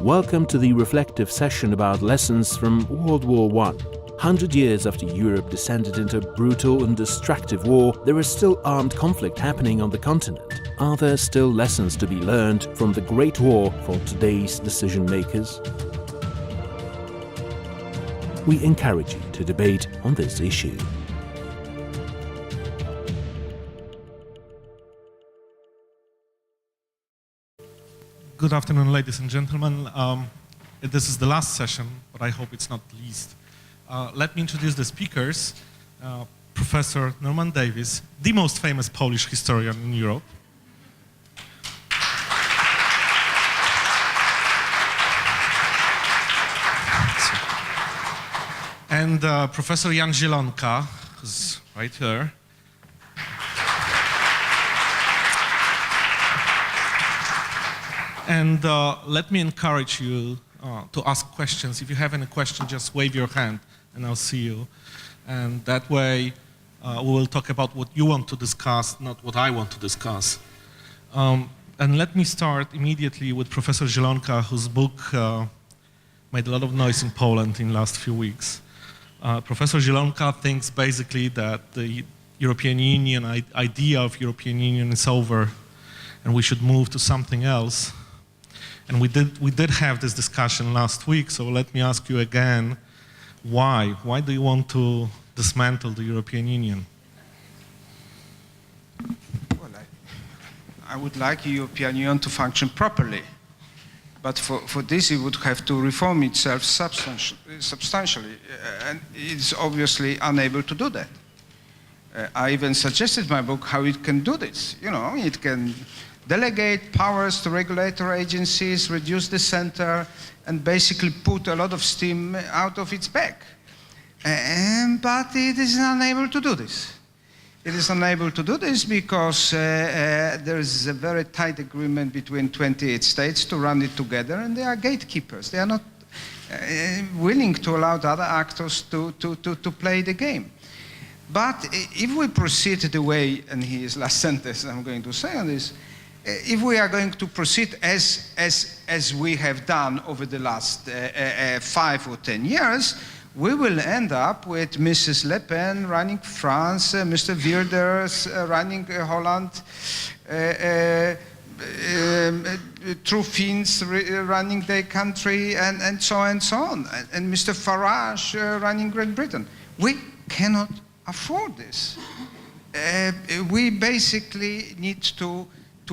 Welcome to the reflective session about lessons from World War I. 100 years after Europe descended into brutal and destructive war, there is still armed conflict happening on the continent. Are there still lessons to be learned from the Great War for today's decision makers? We encourage you to debate on this issue. Good afternoon, ladies and gentlemen. This is the last session, but I hope it's not least. Let me introduce the speakers. Professor Norman Davies, the most famous Polish historian in Europe. And Professor Jan Zielonka, who's right here. And let me encourage you to ask questions. If you have any question, just wave your hand and I'll see you. And that way we will talk about what you want to discuss, not what I want to discuss. And let me start immediately with Professor Zielonka, whose book made a lot of noise in Poland in the last few weeks. Professor Zielonka thinks basically that the European Union, idea of European Union is over and we should move to something else. And we did have this discussion last week, so let me ask you again, why? Why do you want to dismantle the European Union? Well, I would like the European Union to function properly. But for this, it would have to reform itself substantially, and it's obviously unable to do that. I even suggested in my book how it can do this. You know, it can delegate powers to regulatory agencies, reduce the center, and basically put a lot of steam out of its back. But it is unable to do this. It is unable to do this because there is a very tight agreement between 28 states to run it together, and they are gatekeepers. They are not willing to allow the other actors to play the game. But if we proceed the way, and his last sentence I'm going to say on this, if we are going to proceed as we have done over the last 5 or 10 years, we will end up with Mrs. Le Pen running France, Mr. Wilders running Holland, True Finns running their country, and so on and so on, and Mr. Farage running Great Britain. We cannot afford this. We basically need to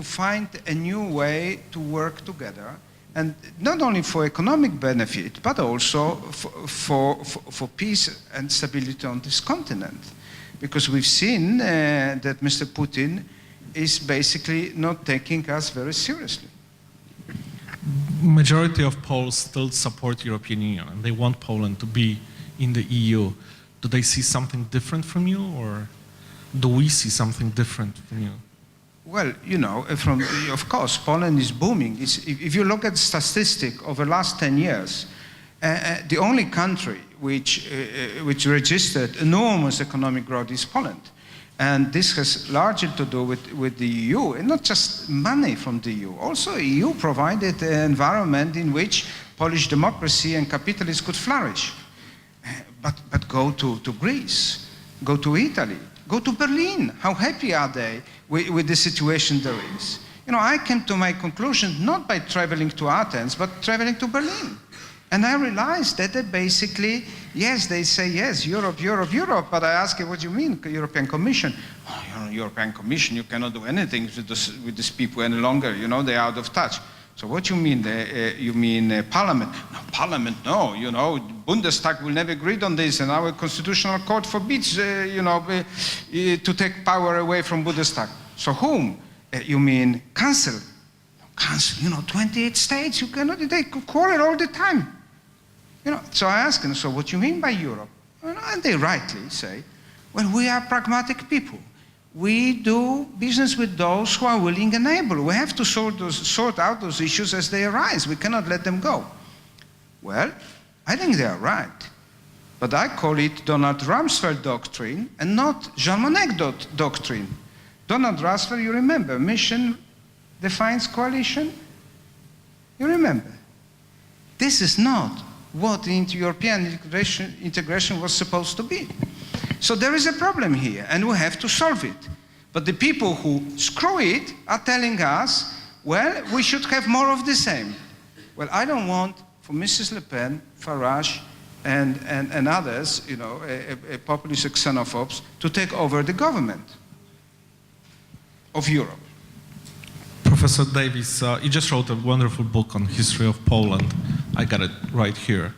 find a new way to work together, and not only for economic benefit, but also for peace and stability on this continent. Because we've seen that Mr. Putin is basically not taking us very seriously. Majority of Poles still support European Union, and they want Poland to be in the EU. Do they see something different from you, or do we see something different from you? Well, you know, of course, Poland is booming. If you look at the statistic over the last 10 years, the only country which registered enormous economic growth is Poland. And this has largely to do with the EU, and not just money from the EU. Also, the EU provided an environment in which Polish democracy and capitalism could flourish. But go to Greece, go to Italy, go to Berlin. How happy are they with the situation there is? You know, I came to my conclusion not by traveling to Athens, but traveling to Berlin. And I realized that they basically, yes, they say, yes, Europe, Europe, Europe. But I ask you, what do you mean, European Commission? Oh, you know, European Commission, you cannot do anything with these people any longer. You know, they're out of touch. So what you mean? You mean Parliament? No, Parliament, no. You know, Bundestag will never agree on this, and our constitutional court forbids, to take power away from Bundestag. So whom? You mean Council? No, Council, you know, 28 states, you cannot, they quarrel all the time. You know, so I ask them, so what do you mean by Europe? And they rightly say, well, we are pragmatic people. We do business with those who are willing and able. We have to sort out those issues as they arise. We cannot let them go. Well, I think they are right. But I call it Donald Rumsfeld doctrine and not Jean Monnet doctrine. Donald Rumsfeld, you remember, mission defines coalition. You remember. this is not what the European integration was supposed to be. So there is a problem here, and we have to solve it. But the people who screw it are telling us, well, we should have more of the same. Well, I don't want for Mrs. Le Pen, Farage, and others, you know, populist xenophobes, to take over the government of Europe. Professor Davies, you just wrote a wonderful book on history of Poland. I got it right here,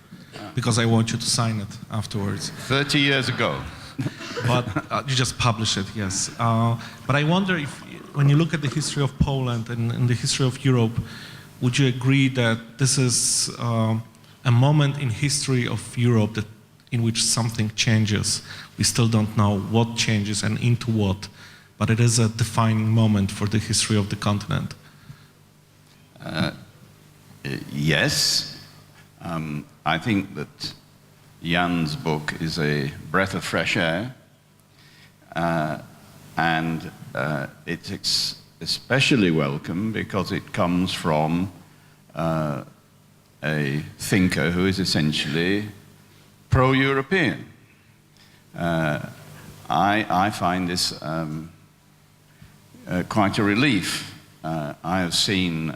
because I want you to sign it afterwards. 30 years ago. But you just published it, yes. But I wonder if, when you look at the history of Poland and the history of Europe, would you agree that this is a moment in history of Europe that, in which something changes? We still don't know what changes and into what, but it is a defining moment for the history of the continent. Yes. I think that Jan's book is a breath of fresh air, and it's especially welcome because it comes from a thinker who is essentially pro-European. I find this quite a relief. I have seen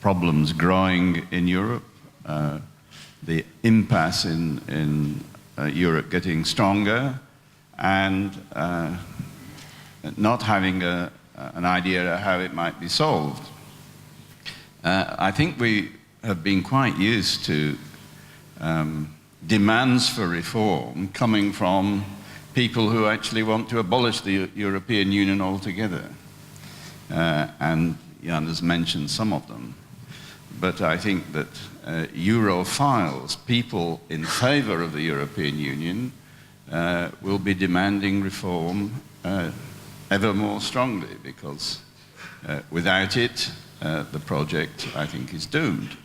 problems growing in Europe, the impasse in Europe getting stronger, and not having an idea of how it might be solved. I think we have been quite used to demands for reform coming from people who actually want to abolish the European Union altogether. And Jan has mentioned some of them. But I think that Europhiles, people in favor of the European Union, will be demanding reform ever more strongly, because without it, the project, I think, is doomed.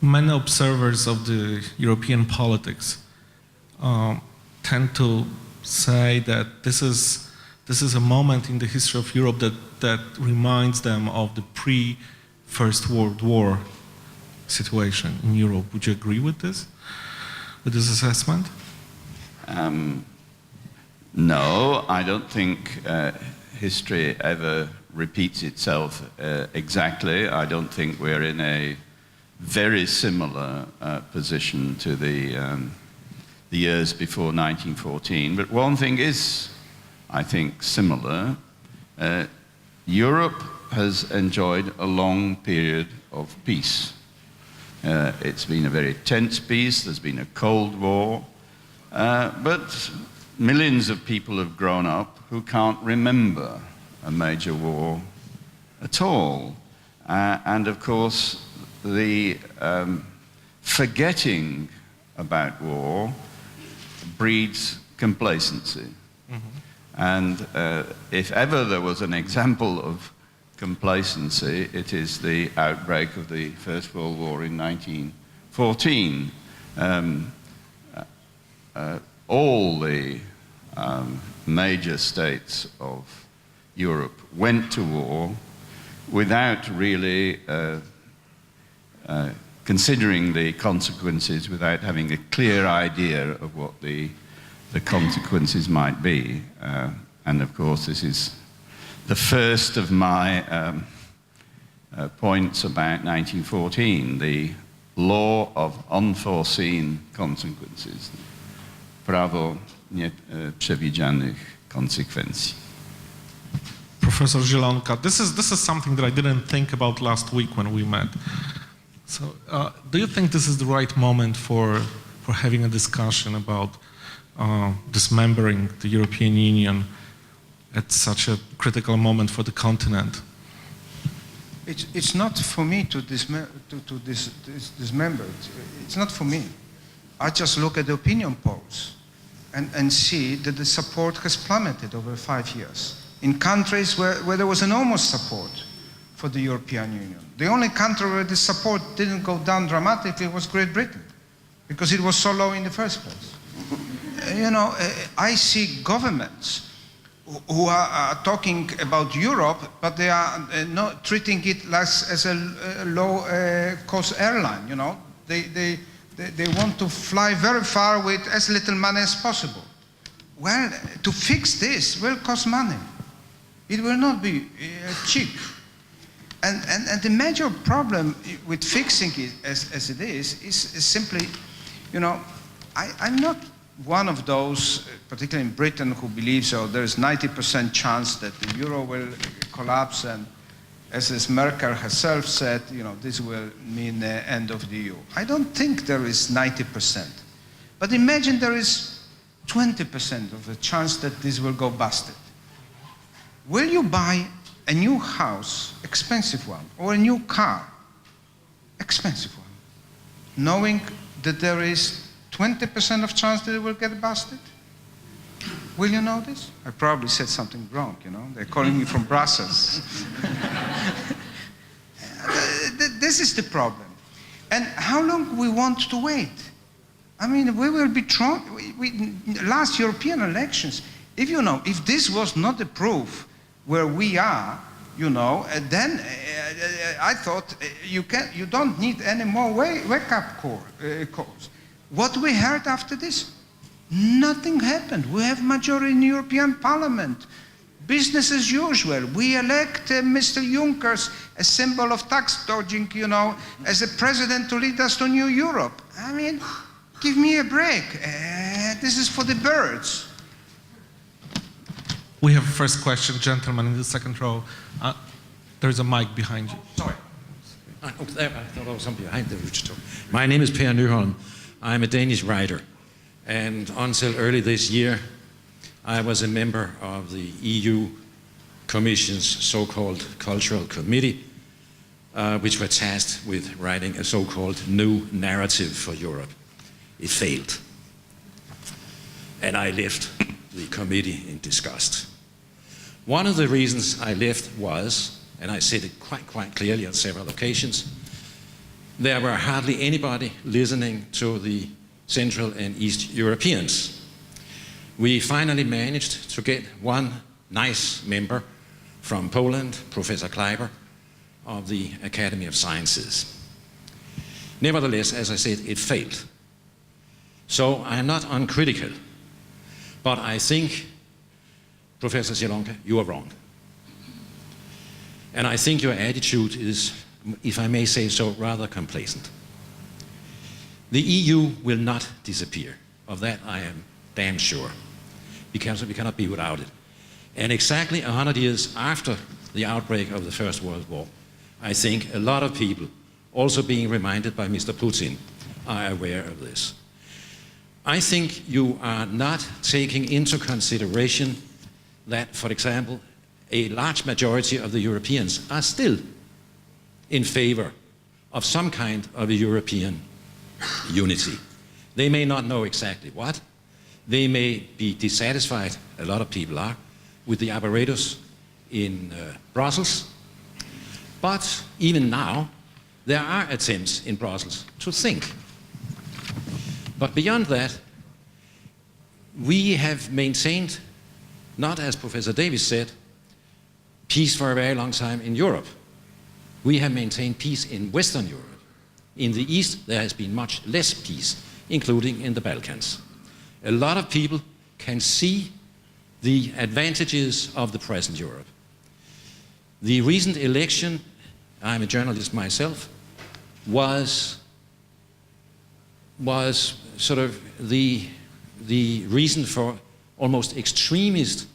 Many observers of the European politics tend to say that this is a moment in the history of Europe that reminds them of the pre-First World War situation in Europe. Would you agree with this assessment? No, I don't think history ever repeats itself exactly. I don't think we're in a very similar position to the years before 1914. But one thing is, I think, similar. Europe has enjoyed a long period of peace. It's been a very tense peace. There's been a Cold War. But millions of people have grown up who can't remember a major war at all. And of course, the forgetting about war breeds complacency. Mm-hmm. And if ever there was an example of complacency, it is the outbreak of the First World War in 1914. All the major states of Europe went to war without really considering the consequences, without having a clear idea of what the consequences might be. And of course, this is the first of my points about 1914, the law of unforeseen consequences. Prawo nieprzewidzianych konsekwencji. Professor Zielonka, this is something that I didn't think about last week when we met. So, do you think this is the right moment for having a discussion about dismembering the European Union at such a critical moment for the continent? It's not for me to dismember it. It's not for me. I just look at the opinion polls and see that the support has plummeted over 5 years. In countries where there was enormous support for the European Union. The only country where the support didn't go down dramatically was Great Britain, because it was so low in the first place. You know, I see governments who are talking about Europe, but they are not treating it as a low-cost airline. You know, they want to fly very far with as little money as possible. Well, to fix this will cost money. It will not be cheap. And the major problem with fixing it as it is simply, you know, I'm not one of those, particularly in Britain, who believes there's 90% chance that the euro will collapse, and as Merkel herself said, you know, this will mean the end of the EU. I don't think there is 90%. But imagine there is 20% of the chance that this will go busted. Will you buy a new house, expensive one, or a new car, expensive one, knowing that there is 20% of chance that it will get busted? Will you know this? I probably said something wrong, you know. They're calling me from Brussels. This is the problem. And how long we want to wait? I mean, we will be last European elections, if this was not the proof where we are, you know, then I thought you don't need any more wake-up calls. What we heard after this? Nothing happened. We have majority in the European Parliament. Business as usual. We elect Mr. Juncker, a symbol of tax dodging, you know, as a president to lead us to New Europe. I mean, give me a break. This is for the birds. We have a first question, gentleman in the second row. There's a mic behind you. Sorry. I thought I was somebody behind the rooster. My name is Per Nyholm. I'm a Danish writer. And until early this year, I was a member of the EU Commission's so-called Cultural Committee, which were tasked with writing a so-called new narrative for Europe. It failed. And I left the committee in disgust. One of the reasons I left was, and I said it quite clearly on several occasions, there were hardly anybody listening to the Central and East Europeans. We finally managed to get one nice member from Poland, Professor Kleiber of the Academy of Sciences. Nevertheless, as I said, it failed. So I'm not uncritical, but I think, Professor Zielonka, you are wrong. And I think your attitude is, if I may say so, rather complacent. The EU will not disappear. Of that I am damn sure, because we cannot be without it. And exactly 100 years after the outbreak of the First World War, I think a lot of people, also being reminded by Mr. Putin, are aware of this. I think you are not taking into consideration that, for example, a large majority of the Europeans are still in favor of some kind of a European unity. They may not know exactly what. They may be dissatisfied, a lot of people are, with the apparatus in Brussels. But even now, there are attempts in Brussels to think. But beyond that, we have maintained, not as Professor Davies said, peace for a very long time in Europe. We have maintained peace in Western Europe. In the East, there has been much less peace, including in the Balkans. A lot of people can see the advantages of the present Europe. The recent election, I'm a journalist myself, was sort of the reason for almost extremist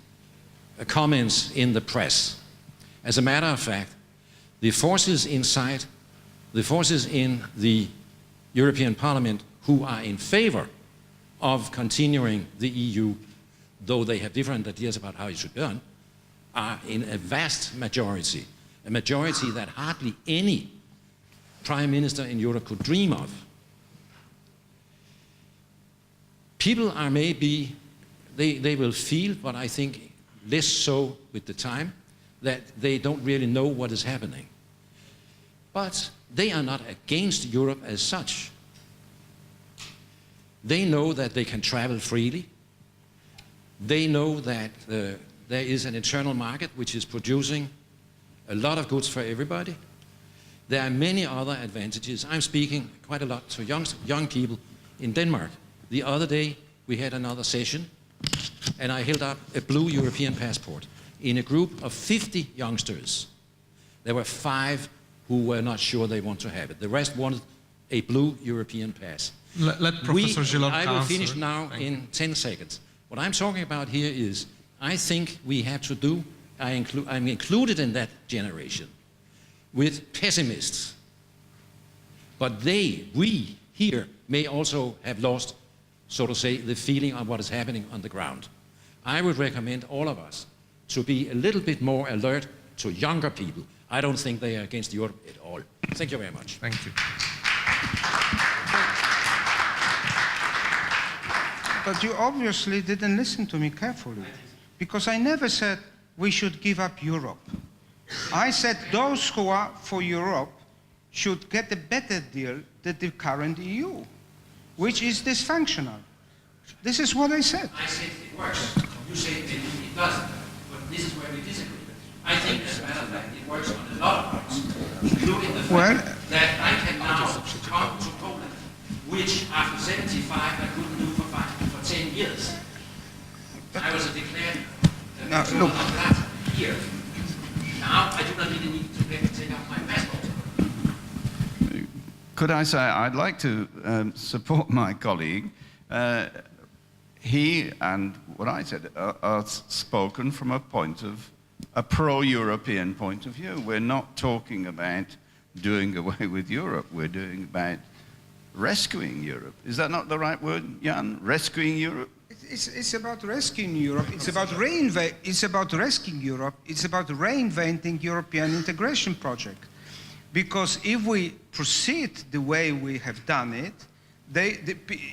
comments in the press. As a matter of fact, the forces inside, the forces in the European Parliament who are in favor of continuing the EU, though they have different ideas about how it should be done, are in a vast majority, a majority that hardly any prime minister in Europe could dream of. People are maybe, they will feel, but I think less so with the time, that they don't really know what is happening. But they are not against Europe as such. They know that they can travel freely. They know that there is an internal market which is producing a lot of goods for everybody. There are many other advantages. I'm speaking quite a lot to young people in Denmark. The other day we had another session and I held up a blue European passport. In a group of 50 youngsters, there were 5 who were not sure they want to have it. The rest wanted a blue European pass. Let Professor Zielonka I will answer. finish now in 10 seconds. What I'm talking about here is, I think we have to do, I'm included in that generation, with pessimists. But we here may also have lost, so to say, the feeling of what is happening on the ground. I would recommend all of us to be a little bit more alert to younger people. I don't think they are against Europe at all. Thank you very much. Thank you. But you obviously didn't listen to me carefully, because I never said we should give up Europe. I said those who are for Europe should get a better deal than the current EU, which is dysfunctional. This is what I said. I said it works. You say it doesn't. But this is where we disagree. I think, as a matter of fact, it works on a lot of points, including the fact that I can now come to Poland, which after 75 I couldn't do for 10 years. I was a declared look. here. Now I do not even need to take out my passport. Could I say, I'd like to support my colleague. He and what I said are spoken from a pro-European point of view. We're not talking about doing away with Europe. We're doing about rescuing Europe. Is that not the right word, Jan? Rescuing Europe? It's about rescuing Europe. It's about rescuing Europe. It's about reinventing European integration project. Because if we proceed the way we have done it,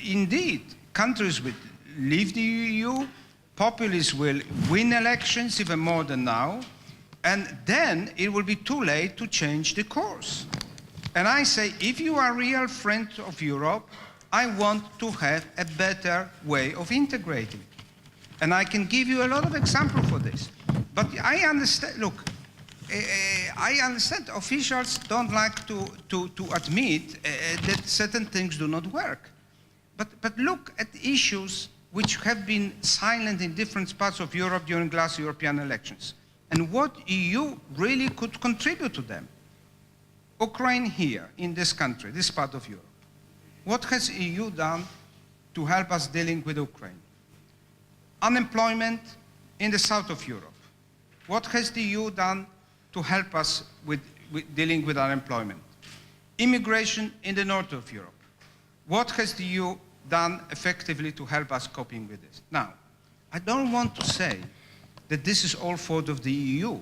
indeed, countries will leave the EU, populists will win elections even more than now, and then it will be too late to change the course. And I say, if you are a real friend of Europe, I want to have a better way of integrating. And I can give you a lot of examples for this. But I understand, look, I understand officials don't like to admit that certain things do not work. But look at issues which have been silent in different parts of Europe during last European elections, and what EU really could contribute to them. Ukraine here, in this country, this part of Europe. What has EU done to help us dealing with Ukraine? Unemployment in the south of Europe. What has the EU done to help us with dealing with unemployment? Immigration in the north of Europe. What has the EU done effectively to help us coping with this? Now, I don't want to say that this is all fault of the EU.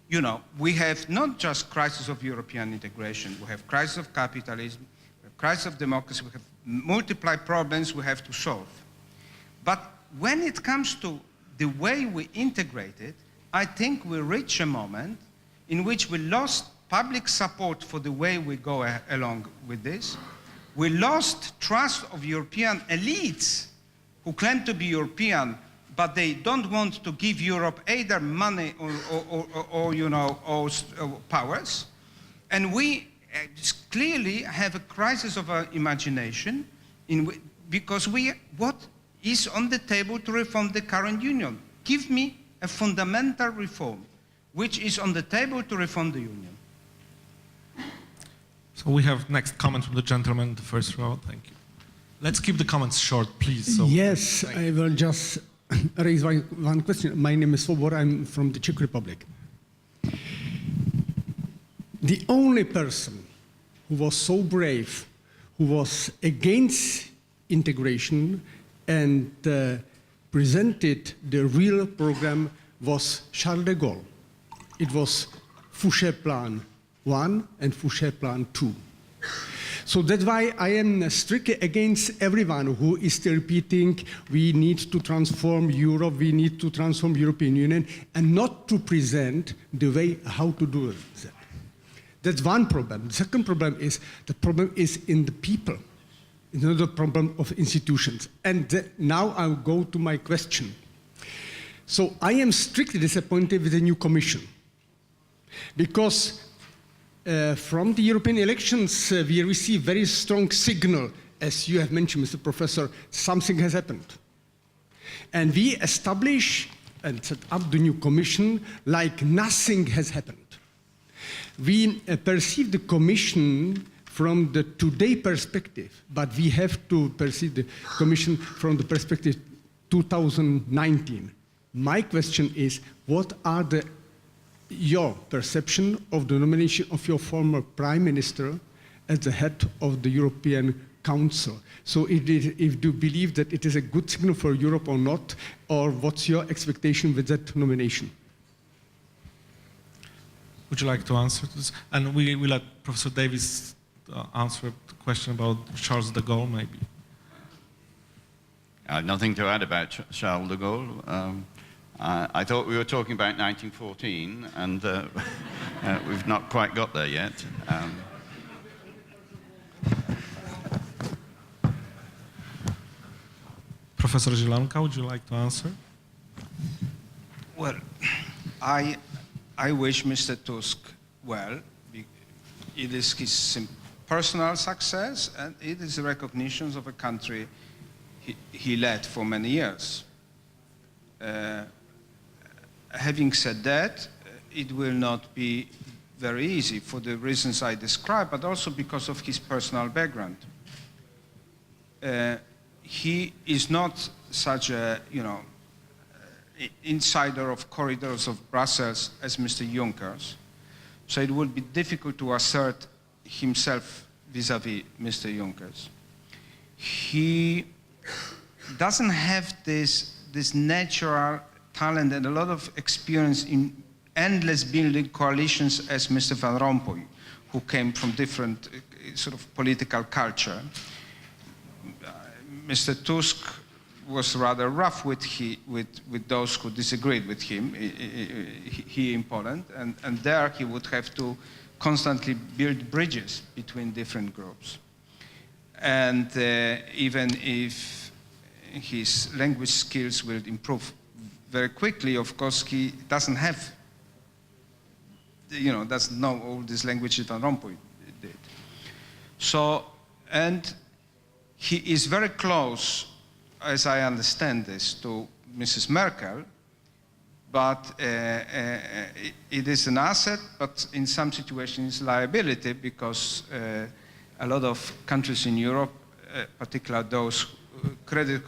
You know, we have not just crisis of European integration, we have crisis of capitalism, we have crisis of democracy, we have multiple problems we have to solve. But when it comes to the way we integrate it, I think we reach a moment in which we lost public support for the way we go along with this. We lost trust of European elites who claim to be European, but they don't want to give Europe either money or powers. And we clearly have a crisis of our imagination because what is on the table to reform the current union? Give me a fundamental reform which is on the table to reform the union. So we have next comment from the gentleman in the first row. Thank you. Let's keep the comments short, please. So, yes, I will just raise one question. My name is Sobor. I'm from the Czech Republic. The only person who was so brave, who was against integration and presented the real program was Charles de Gaulle. It was Fouché Plan 1 and Fouché Plan 2. So that's why I am strictly against everyone who is still repeating we need to transform Europe, we need to transform European Union, and not to present the way how to do that. That's one problem. The second problem is in the people. It's not the problem of institutions. And now I'll go to my question. So I am strictly disappointed with the new Commission, because from the European elections we receive very strong signal, as you have mentioned, Mr. Professor, something has happened. And we establish and set up the new Commission like nothing has happened. We perceive the Commission from the today perspective, but we have to perceive the Commission from the perspective 2019. My question is, what are your perception of the nomination of your former Prime Minister as the head of the European Council? So if you believe that it is a good signal for Europe or not, or what's your expectation with that nomination? Would you like to answer this? And we let Professor Davies answer the question about Charles de Gaulle, maybe. I have nothing to add about Charles de Gaulle. I thought we were talking about 1914, and we've not quite got there yet. Professor Zielonka, would you like to answer? Well, I wish Mr. Tusk well. It is his personal success, and it is a recognition of a country he led for many years. Having said that, it will not be very easy for the reasons I described, but also because of his personal background. He is not such a, insider of corridors of Brussels as Mr. Juncker, so it would be difficult to assert himself vis-à-vis Mr. Juncker. He doesn't have this natural talent and a lot of experience in endless building coalitions as Mr. Van Rompuy, who came from different sort of political culture. Mr. Tusk was rather rough with those who disagreed with him, he in Poland, and there he would have to constantly build bridges between different groups. And even if his language skills will improve very quickly, of course, he doesn't have, doesn't know all these languages Van Rompuy did. So, and he is very close, as I understand this, to Mrs. Merkel, but it is an asset, but in some situations liability, because a lot of countries in Europe, particularly those creditor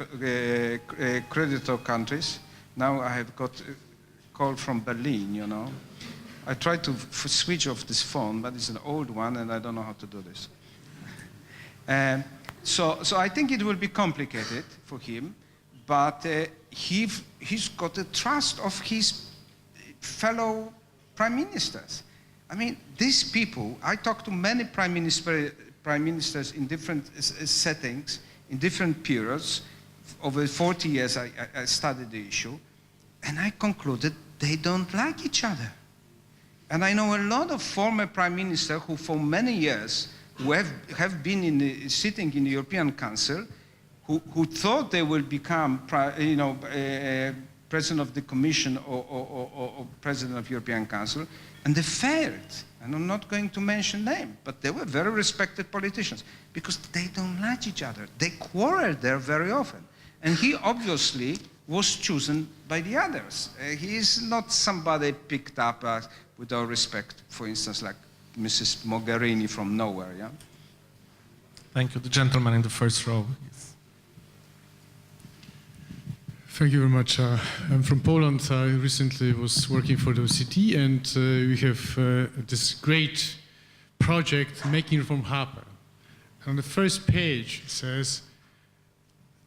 countries, now I have got a call from Berlin, I tried to switch off this phone, but it's an old one and I don't know how to do this. So I think it will be complicated for him, but he's got the trust of his fellow prime ministers. I mean, these people, I talked to many prime ministers in different settings, in different periods. Over 40 years I studied the issue, and I concluded they don't like each other. And I know a lot of former prime ministers who for many years who have been sitting in the European Council, who thought they will become president of the Commission or president of European Council, and they failed. And I'm not going to mention names, but they were very respected politicians because they don't like each other. They quarrel there very often. And he obviously was chosen by the others. He is not somebody picked up with all respect, for instance, like Mrs. Mogherini from nowhere, yeah? Thank you. The gentleman in the first row. Yes. Thank you very much. I'm from Poland. I recently was working for the OECD, and we have this great project, Making Reform Happen. And on the first page, it says,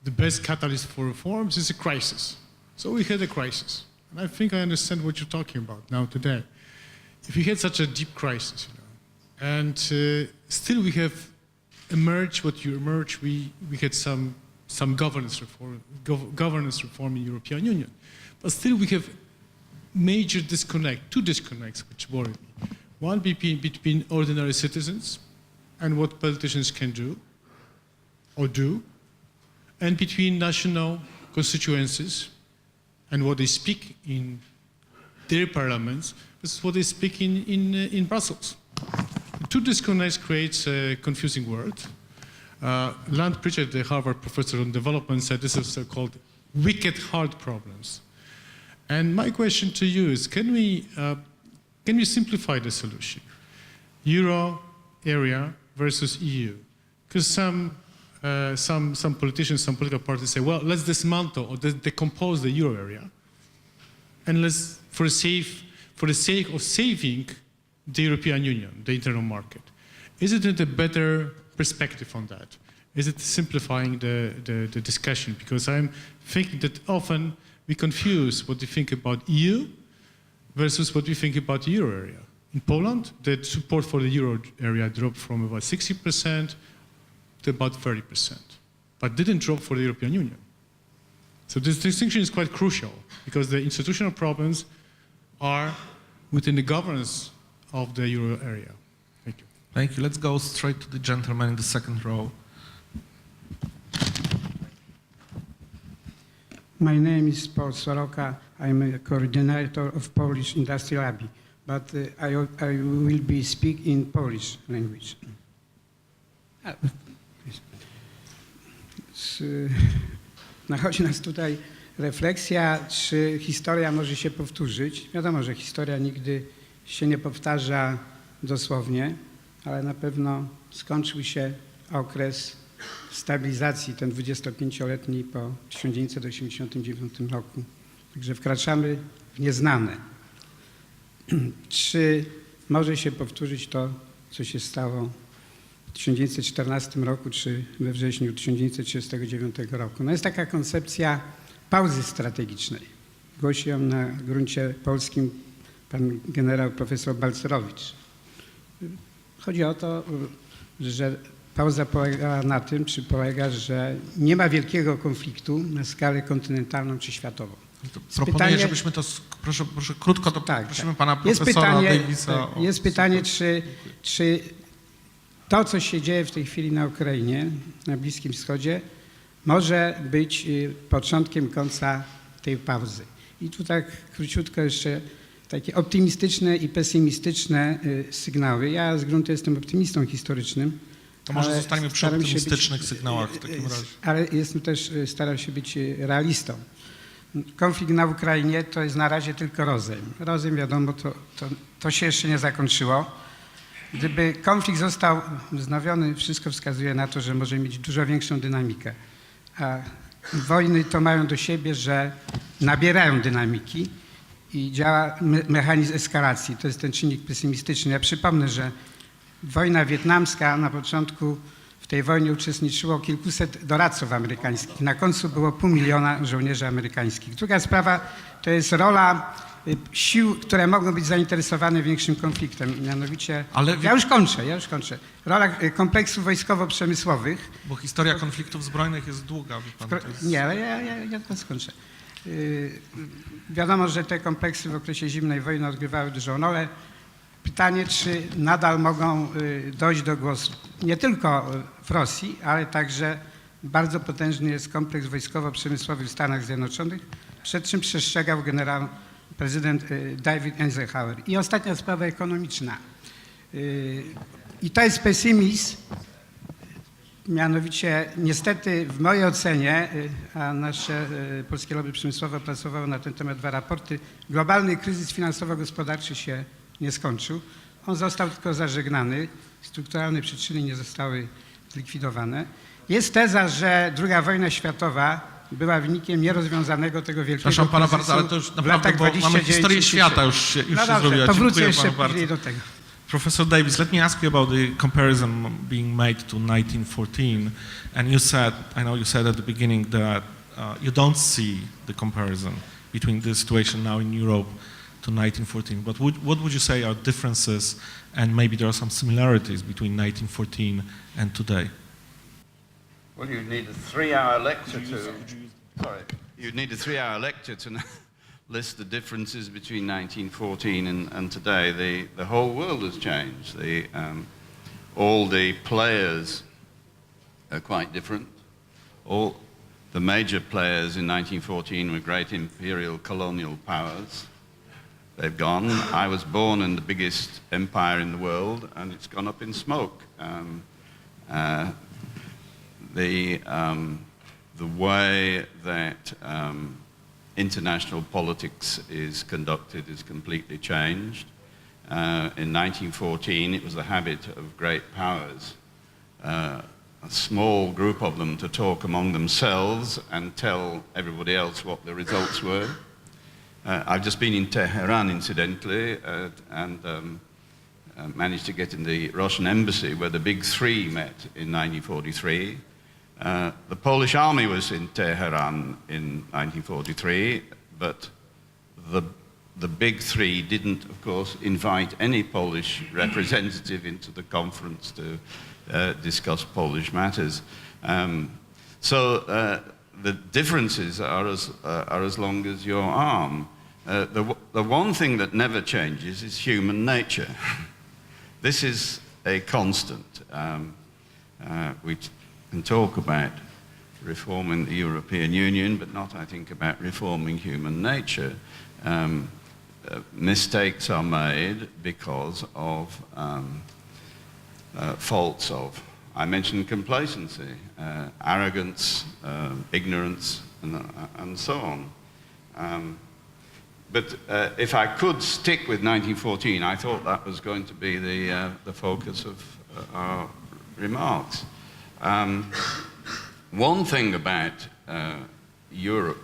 the best catalyst for reforms is a crisis. So we had a crisis. And I think I understand what you're talking about now today. If we had such a deep crisis, and still we have emerged what you emerged, we had some governance reform in European Union. But still we have major two disconnects which worry me. One between ordinary citizens and what politicians can do or do, and between national constituencies and what they speak in their parliaments versus what they speak in Brussels. Two disconnects creates a confusing world. Land Pritchard, the Harvard professor on development, said this is so-called wicked hard problems. And my question to you is, can we simplify the solution? Euro area versus EU. Because some politicians, some political parties say, well, let's dismantle or decompose the euro area, and let's, for the sake of saving the European Union, the internal market. Isn't it a better perspective on that? Is it simplifying the discussion? Because I'm thinking that often we confuse what we think about EU versus what we think about the euro area. In Poland, the support for the euro area dropped from about 60% to about 30%, but didn't drop for the European Union. So this distinction is quite crucial because the institutional problems are within the governance of the euro area. Thank you. Thank you. Let's go straight to the gentleman in the second row. My name is Prof. Zielonka. I'm a coordinator of Polish Industrial Lobby, but I will be speak in Polish language. Nachodzi nas tutaj refleksja, czy historia może się powtórzyć. Wiadomo, że historia nigdy się nie powtarza dosłownie, ale na pewno skończył się okres stabilizacji, ten 25-letni po 1989 roku. Także wkraczamy w nieznane. Czy może się powtórzyć to, co się stało w 1914 roku, czy we wrześniu 1939 roku? No jest taka koncepcja pauzy strategicznej. Głosi ją na gruncie polskim pan generał profesor Balcerowicz. Chodzi o to, że pauza polega na tym, czy polega, że nie ma wielkiego konfliktu na skalę kontynentalną czy światową. Proponuję, żebyśmy to, proszę krótko, to prosimy pana profesora Daviesa. Jest pytanie, czy to, co się dzieje w tej chwili na Ukrainie, na Bliskim Wschodzie, może być początkiem końca tej pauzy. I tu tak króciutko jeszcze takie optymistyczne i pesymistyczne sygnały. Ja z gruntu jestem optymistą historycznym. To może zostańmy przy optymistycznych sygnałach w takim razie. Ale jestem też, staram się być realistą. Konflikt na Ukrainie to jest na razie tylko rozejm. Rozejm, wiadomo, to się jeszcze nie zakończyło. Gdyby konflikt został wznowiony, wszystko wskazuje na to, że może mieć dużo większą dynamikę. A wojny to mają do siebie, że nabierają dynamiki i działa mechanizm eskalacji. To jest ten czynnik pesymistyczny. Ja przypomnę, że wojna wietnamska na początku w tej wojnie uczestniczyło kilkuset doradców amerykańskich. Na końcu było 500 000 żołnierzy amerykańskich. Druga sprawa to jest rola sił, które mogą być zainteresowane większym konfliktem. Mianowicie, ja już kończę. Rola kompleksów wojskowo-przemysłowych. Bo historia konfliktów zbrojnych jest długa, wie pan. Nie, ale ja to skończę. Wiadomo, że te kompleksy w okresie zimnej wojny odgrywały dużą rolę. Pytanie, czy nadal mogą dojść do głosu nie tylko w Rosji, ale także bardzo potężny jest kompleks wojskowo-przemysłowy w Stanach Zjednoczonych, przed czym przestrzegał prezydent David Eisenhower. I ostatnia sprawa ekonomiczna. I to jest pesymizm, mianowicie niestety w mojej ocenie, a nasze polskie lobby przemysłowe opracowało na ten temat 2 raporty, globalny kryzys finansowo-gospodarczy się nie skończył. On został tylko zażegnany. Strukturalne przyczyny nie zostały zlikwidowane. Jest teza, że II wojna światowa była wynikiem nierozwiązanego tego wielkiego Przepraszam pana kryzysu bardzo, ale to już w naprawdę, latach bo mamy historię świata już się zrobiła. To wrócę jeszcze bardzo. później do tego. Professor Davies, let me ask you about the comparison being made to 1914. And you said, I know you said at the beginning that you don't see the comparison between the situation now in Europe to 1914. But what would you say are differences, and maybe there are some similarities between 1914 and today? Well, you'd need a 3-hour lecture you'd need a 3-hour lecture to list the differences between 1914 and today. The whole world has changed. All the players are quite different. the major players in 1914 were great imperial colonial powers. They've gone. I was born in the biggest empire in the world, and it's gone up in smoke. The way that international politics is conducted is completely changed. In 1914, it was the habit of great powers, a small group of them, to talk among themselves and tell everybody else what the results were. I've just been in Tehran, incidentally, and managed to get in the Russian embassy where the big three met in 1943. The Polish army was in Tehran in 1943, but the big three didn't, of course, invite any Polish representative into the conference to discuss Polish matters. So the differences are as long as your arm. The one thing that never changes is human nature. This is a constant. We can talk about reforming the European Union, but not, I think, about reforming human nature. Mistakes are made because of faults of, I mentioned complacency, arrogance, ignorance, and so on. But if I could stick with 1914, I thought that was going to be the focus of our remarks. One thing about Europe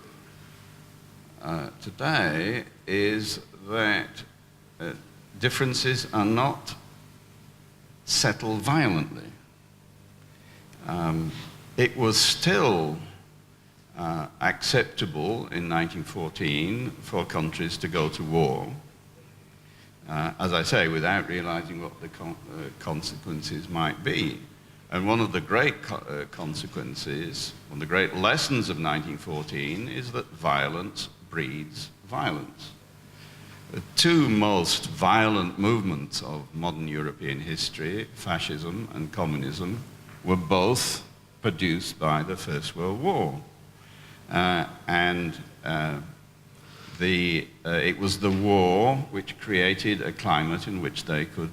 today is that differences are not settled violently. It was still acceptable in 1914 for countries to go to war, as I say, without realizing what the consequences might be. And one of the great consequences, one of the great lessons of 1914 is that violence breeds violence. The two most violent movements of modern European history, fascism and communism, were both produced by the First World War. It was the war which created a climate in which they could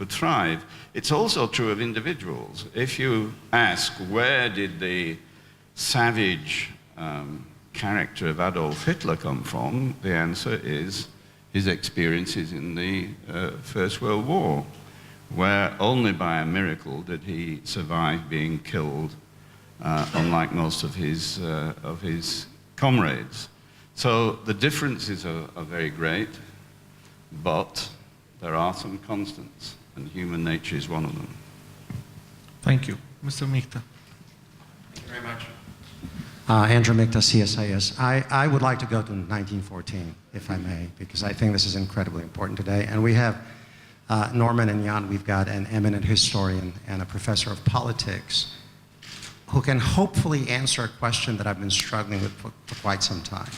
thrive. It's also true of individuals. If you ask, where did the savage character of Adolf Hitler come from, the answer is his experiences in the First World War, where only by a miracle did he survive being killed, unlike most of his comrades. So the differences are very great, but there are some constants, and human nature is one of them. Thank you. Mr. Michta. Thank you very much. Andrew Michta, CSIS. I would like to go to 1914, if I may, because I think this is incredibly important today. And we have Norman and Jan, we've got an eminent historian and a professor of politics who can hopefully answer a question that I've been struggling with for quite some time.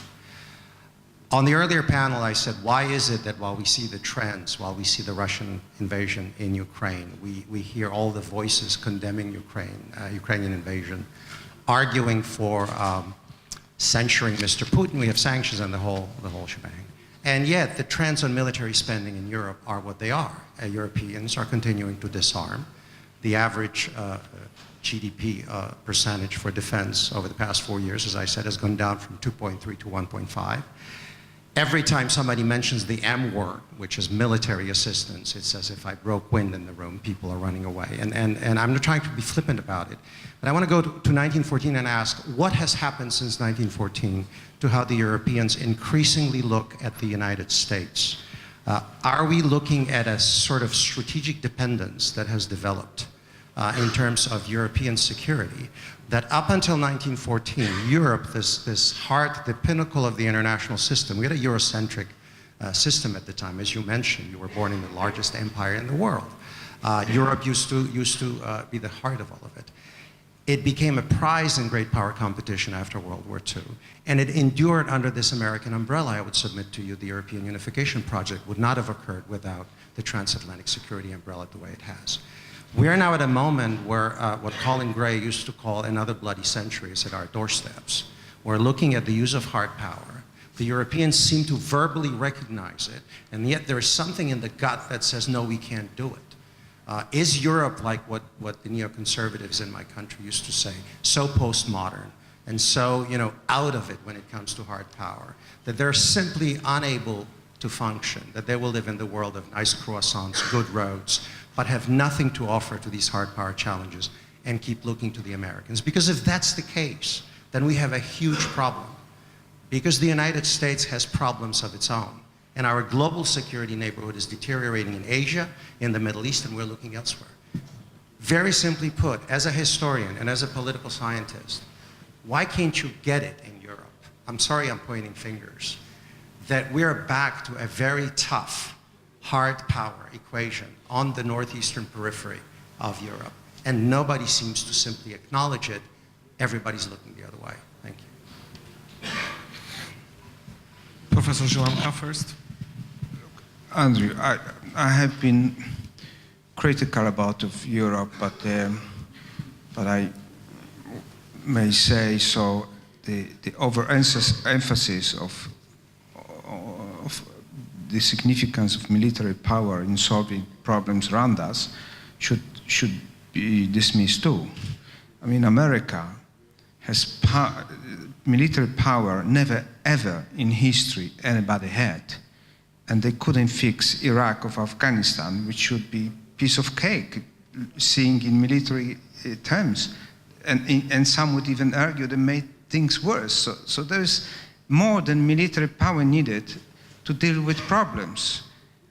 On the earlier panel, I said, why is it that while we see the trends, while we see the Russian invasion in Ukraine, we hear all the voices condemning Ukrainian invasion, arguing for censuring Mr. Putin, we have sanctions and the whole shebang. And yet, the trends on military spending in Europe are what they are. Europeans are continuing to disarm. The average GDP percentage for defense over the past 4 years, as I said, has gone down from 2.3 to 1.5. Every time somebody mentions the M word, which is military assistance, it's as if I broke wind in the room, people are running away. And I'm not trying to be flippant about it, but I want to go to 1914 and ask, what has happened since 1914 to how the Europeans increasingly look at the United States? Are we looking at a sort of strategic dependence that has developed in terms of European security, that up until 1914, Europe, this heart, the pinnacle of the international system, we had a Eurocentric system at the time. As you mentioned, you were born in the largest empire in the world. Europe used to be the heart of all of it. It became a prize in great power competition after World War II, and it endured under this American umbrella. I would submit to you the European unification project would not have occurred without the transatlantic security umbrella the way it has. We are now at a moment where what Colin Gray used to call another bloody century is at our doorsteps. We're looking at the use of hard power. The Europeans seem to verbally recognize it, and yet there is something in the gut that says, no, we can't do it. Is Europe, like what the neoconservatives in my country used to say, so postmodern and so out of it when it comes to hard power, that they're simply unable to function, that they will live in the world of nice croissants, good roads, but have nothing to offer to these hard power challenges and keep looking to the Americans? Because if that's the case, then we have a huge problem. Because the United States has problems of its own. And our global security neighborhood is deteriorating in Asia, in the Middle East, and we're looking elsewhere. Very simply put, as a historian and as a political scientist, why can't you get it in Europe? I'm sorry I'm pointing fingers. That we're back to a very tough, hard power equation on the northeastern periphery of Europe. And nobody seems to simply acknowledge it. Everybody's looking the other way. Thank you. Professor Zielonka first. Andrew, I have been critical about of Europe, but I may say so. The overemphasis of the significance of military power in solving problems around us should be dismissed too. I mean, America has military power never ever in history anybody had, and they couldn't fix Iraq or Afghanistan, which should be piece of cake, seeing in military terms, and some would even argue they made things worse. So there's more than military power needed to deal with problems.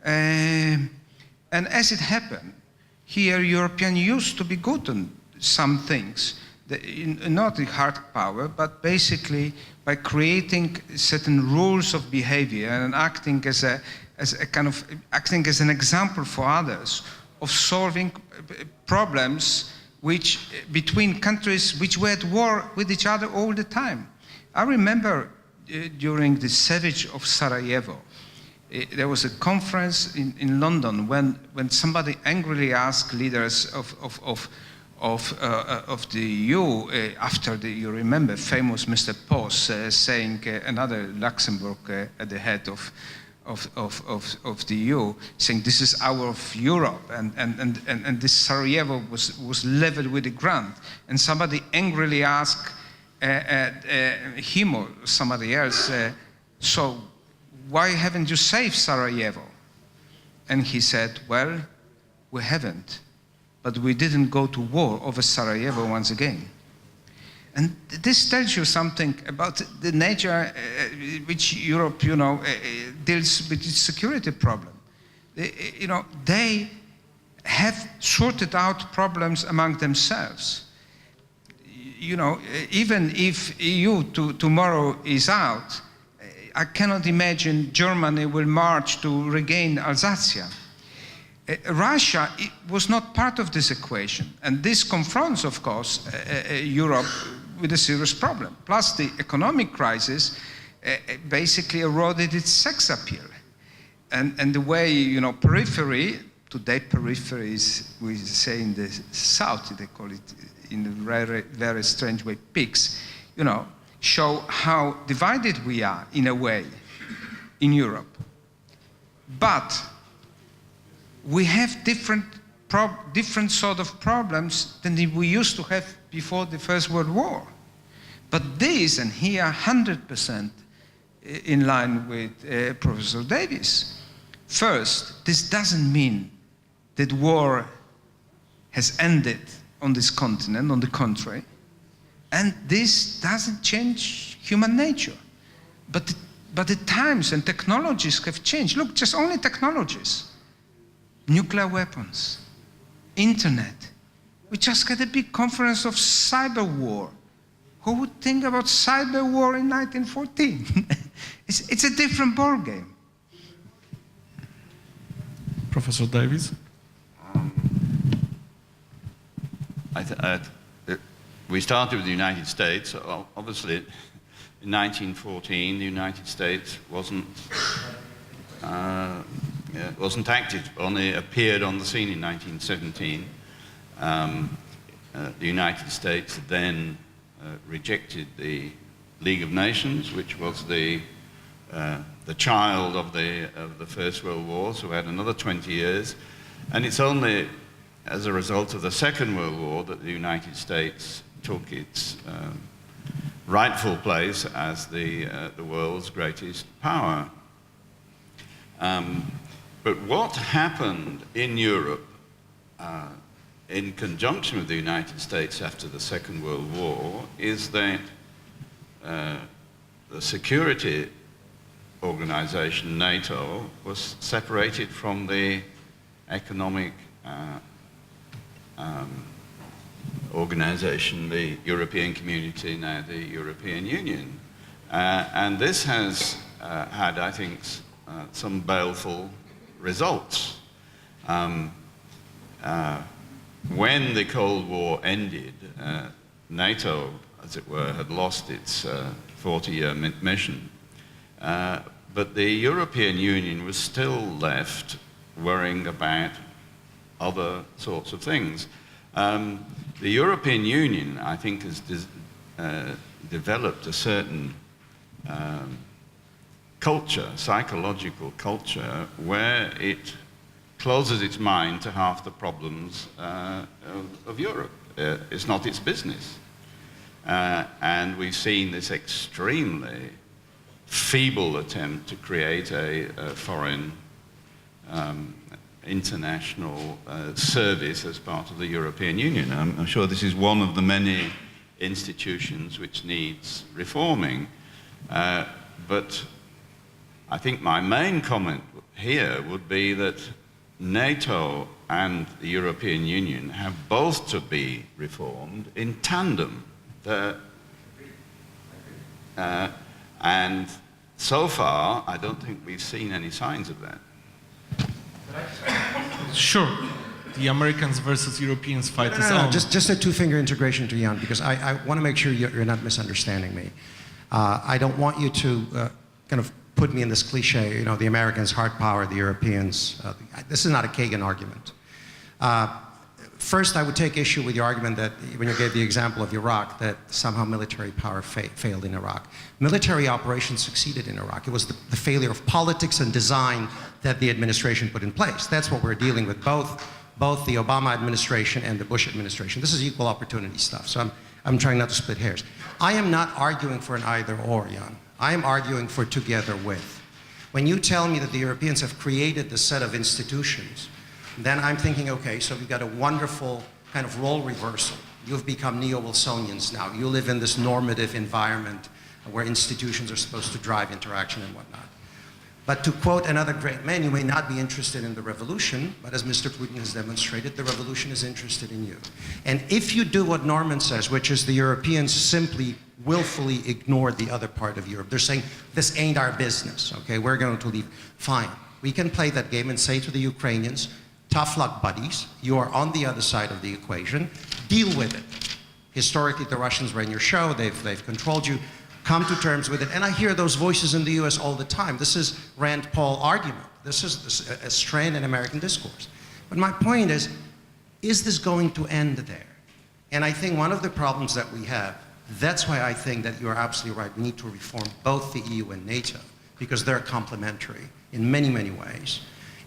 And as it happened, here Europeans used to be good on some things, not the hard power, but basically by creating certain rules of behavior and acting as an example for others of solving problems between countries which were at war with each other all the time. I remember during the siege of Sarajevo, there was a conference in London when somebody angrily asked leaders of the EU after you remember famous Mr. Prof saying another Luxembourg at the head of the EU, saying this is our of Europe, and this Sarajevo was leveled with the ground, and somebody angrily asked him or somebody else, so why haven't you saved Sarajevo? And he said, well, we haven't, but we didn't go to war over Sarajevo once again. And this tells you something about the nature which Europe, deals with its security problem. They have sorted out problems among themselves. Even if EU tomorrow is out, I cannot imagine Germany will march to regain Alsace. Russia was not part of this equation, and this confronts, of course, Europe with a serious problem. Plus, the economic crisis basically eroded its sex appeal, and the way periphery today, peripheries we say in the south, they call it in a very, very strange way, pigs, show how divided we are in a way in Europe. But we have different sort of problems than we used to have before the First World War. But this, and here 100% in line with Professor Davies. First, this doesn't mean that war has ended on this continent, on the contrary, and this doesn't change human nature. But the times and technologies have changed. Look, just only technologies. Nuclear weapons, internet. We just had a big conference of cyber war. Who would think about cyber war in 1914? It's a different ballgame. Professor Davies? We started with the United States. Obviously, in 1914, the United States wasn't active, only appeared on the scene in 1917. The United States then rejected the League of Nations, which was the child of the First World War, so we had another 20 years. And it's only as a result of the Second World War that the United States took its rightful place as the world's greatest power. But what happened in Europe in conjunction with the United States after the Second World War is that the security organization NATO was separated from the economic organization, the European Community, now the European Union. And this has had, I think, some baleful results. When the Cold War ended, NATO, as it were, had lost its 40-year mission. But the European Union was still left worrying about other sorts of things. The European Union, I think, has developed a certain culture, psychological culture, where it closes its mind to half the problems of Europe. It's not its business. And we've seen this extremely feeble attempt to create a foreign international service as part of the European Union. I'm sure this is one of the many institutions which needs reforming. But I think my main comment here would be that NATO and the European Union have both to be reformed in tandem. And so far, I don't think we've seen any signs of that. Sure. The Americans versus Europeans fight is No, on. just a two-finger integration to Jan, because I want to make sure you're not misunderstanding me. I don't want you to kind of put me in this cliche, you know, the Americans, hard power, the Europeans. This is not a Kagan argument. First, I would take issue with your argument that when you gave the example of Iraq, that somehow military power failed in Iraq. Military operations succeeded in Iraq. It was the failure of politics and design that the administration put in place. That's what we're dealing with, both the Obama administration and the Bush administration. This is equal opportunity stuff, so I'm trying not to split hairs. I am not arguing for an either or, Jan. I am arguing for together with. When you tell me that the Europeans have created this set of institutions, then I'm thinking, okay, so we've got a wonderful kind of role reversal. You've become neo-Wilsonians now. You live in this normative environment where institutions are supposed to drive interaction and whatnot. But to quote another great man, you may not be interested in the revolution, but as Mr. Putin has demonstrated, the revolution is interested in you. And if you do what Norman says, which is the Europeans simply willfully ignore the other part of Europe, they're saying, this ain't our business, okay, we're going to leave. Fine, we can play that game and say to the Ukrainians, tough luck, buddies. You are on the other side of the equation. Deal with it. Historically, the Russians ran your show. They've controlled you. Come to terms with it. And I hear those voices in the US all the time. This is Rand Paul argument. This is a strain in American discourse. But my point is this going to end there? And I think one of the problems that we have, that's why I think that you're absolutely right. We need to reform both the EU and NATO, because they're complementary in many, many ways.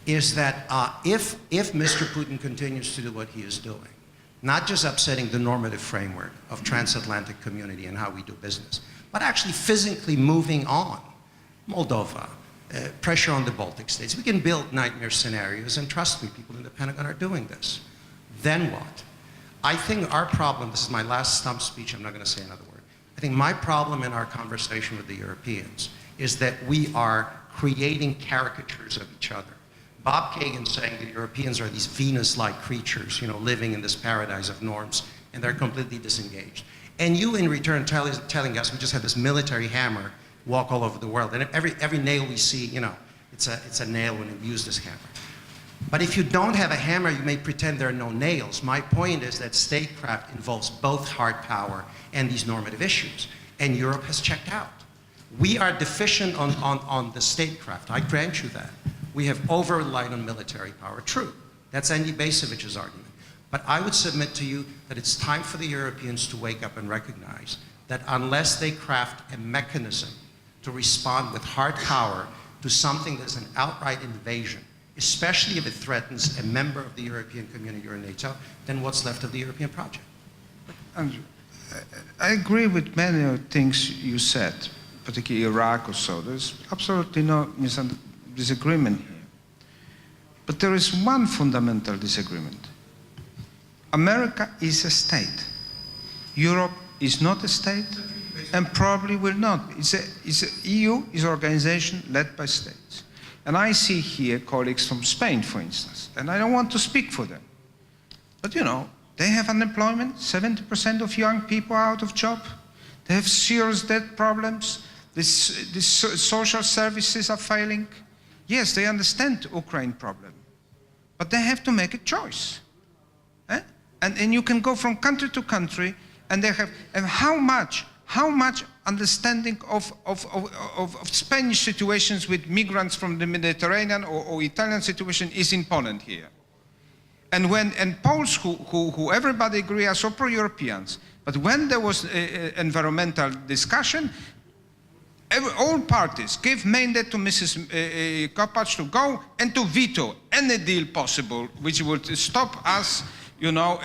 Is that if Mr. Putin continues to do what he is doing, not just upsetting the normative framework of transatlantic community and how we do business, but actually physically moving on, Moldova, pressure on the Baltic states. We can build nightmare scenarios, and trust me, people in the Pentagon are doing this. Then what? I think our problem, this is my last stump speech, I'm not going to say another word. I think my problem in our conversation with the Europeans is that we are creating caricatures of each other. Bob Kagan saying the Europeans are these Venus-like creatures, you know, living in this paradise of norms, and they're completely disengaged. And you, in return, telling us we just had this military hammer walk all over the world, and every nail we see, you know, it's a nail when we use this hammer. But if you don't have a hammer, you may pretend there are no nails. My point is that statecraft involves both hard power and these normative issues, and Europe has checked out. We are deficient on the statecraft, I grant you that. We have over-relied on military power, true. That's Andy Bacevich's argument. But I would submit to you that it's time for the Europeans to wake up and recognize that unless they craft a mechanism to respond with hard power to something that's an outright invasion, especially if it threatens a member of the European community or NATO, then what's left of the European project? Andrew, I agree with many of the things you said, particularly Iraq or so. There's absolutely no disagreement here. But there is one fundamental disagreement. America is a state. Europe is not a state and probably will not. EU is an organization led by states. And I see here colleagues from Spain, for instance, and I don't want to speak for them. But you know, they have unemployment, 70% of young people are out of job. They have serious debt problems. The social services are failing. Yes, they understand the Ukraine problem, but they have to make a choice. And you can go from country to country, and they have, and how much understanding of Spanish situations with migrants from the Mediterranean or Italian situation is in Poland here. And Poles who everybody agree are so pro-Europeans, but when there was environmental discussion, all parties gave mandate to Mrs. Collage to go and to veto any deal possible which would stop us, you know,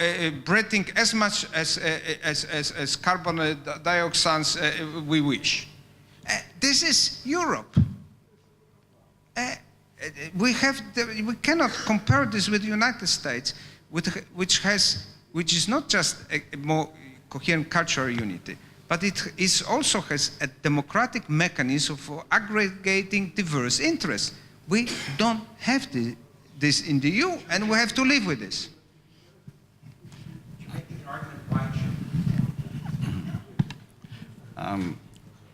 breathing as much as carbon dioxide we wish. This is Europe. We cannot compare this with the United States, which is not just a more coherent cultural unity, but it also has a democratic mechanism for aggregating diverse interests. We don't have this in the EU, and we have to live with this.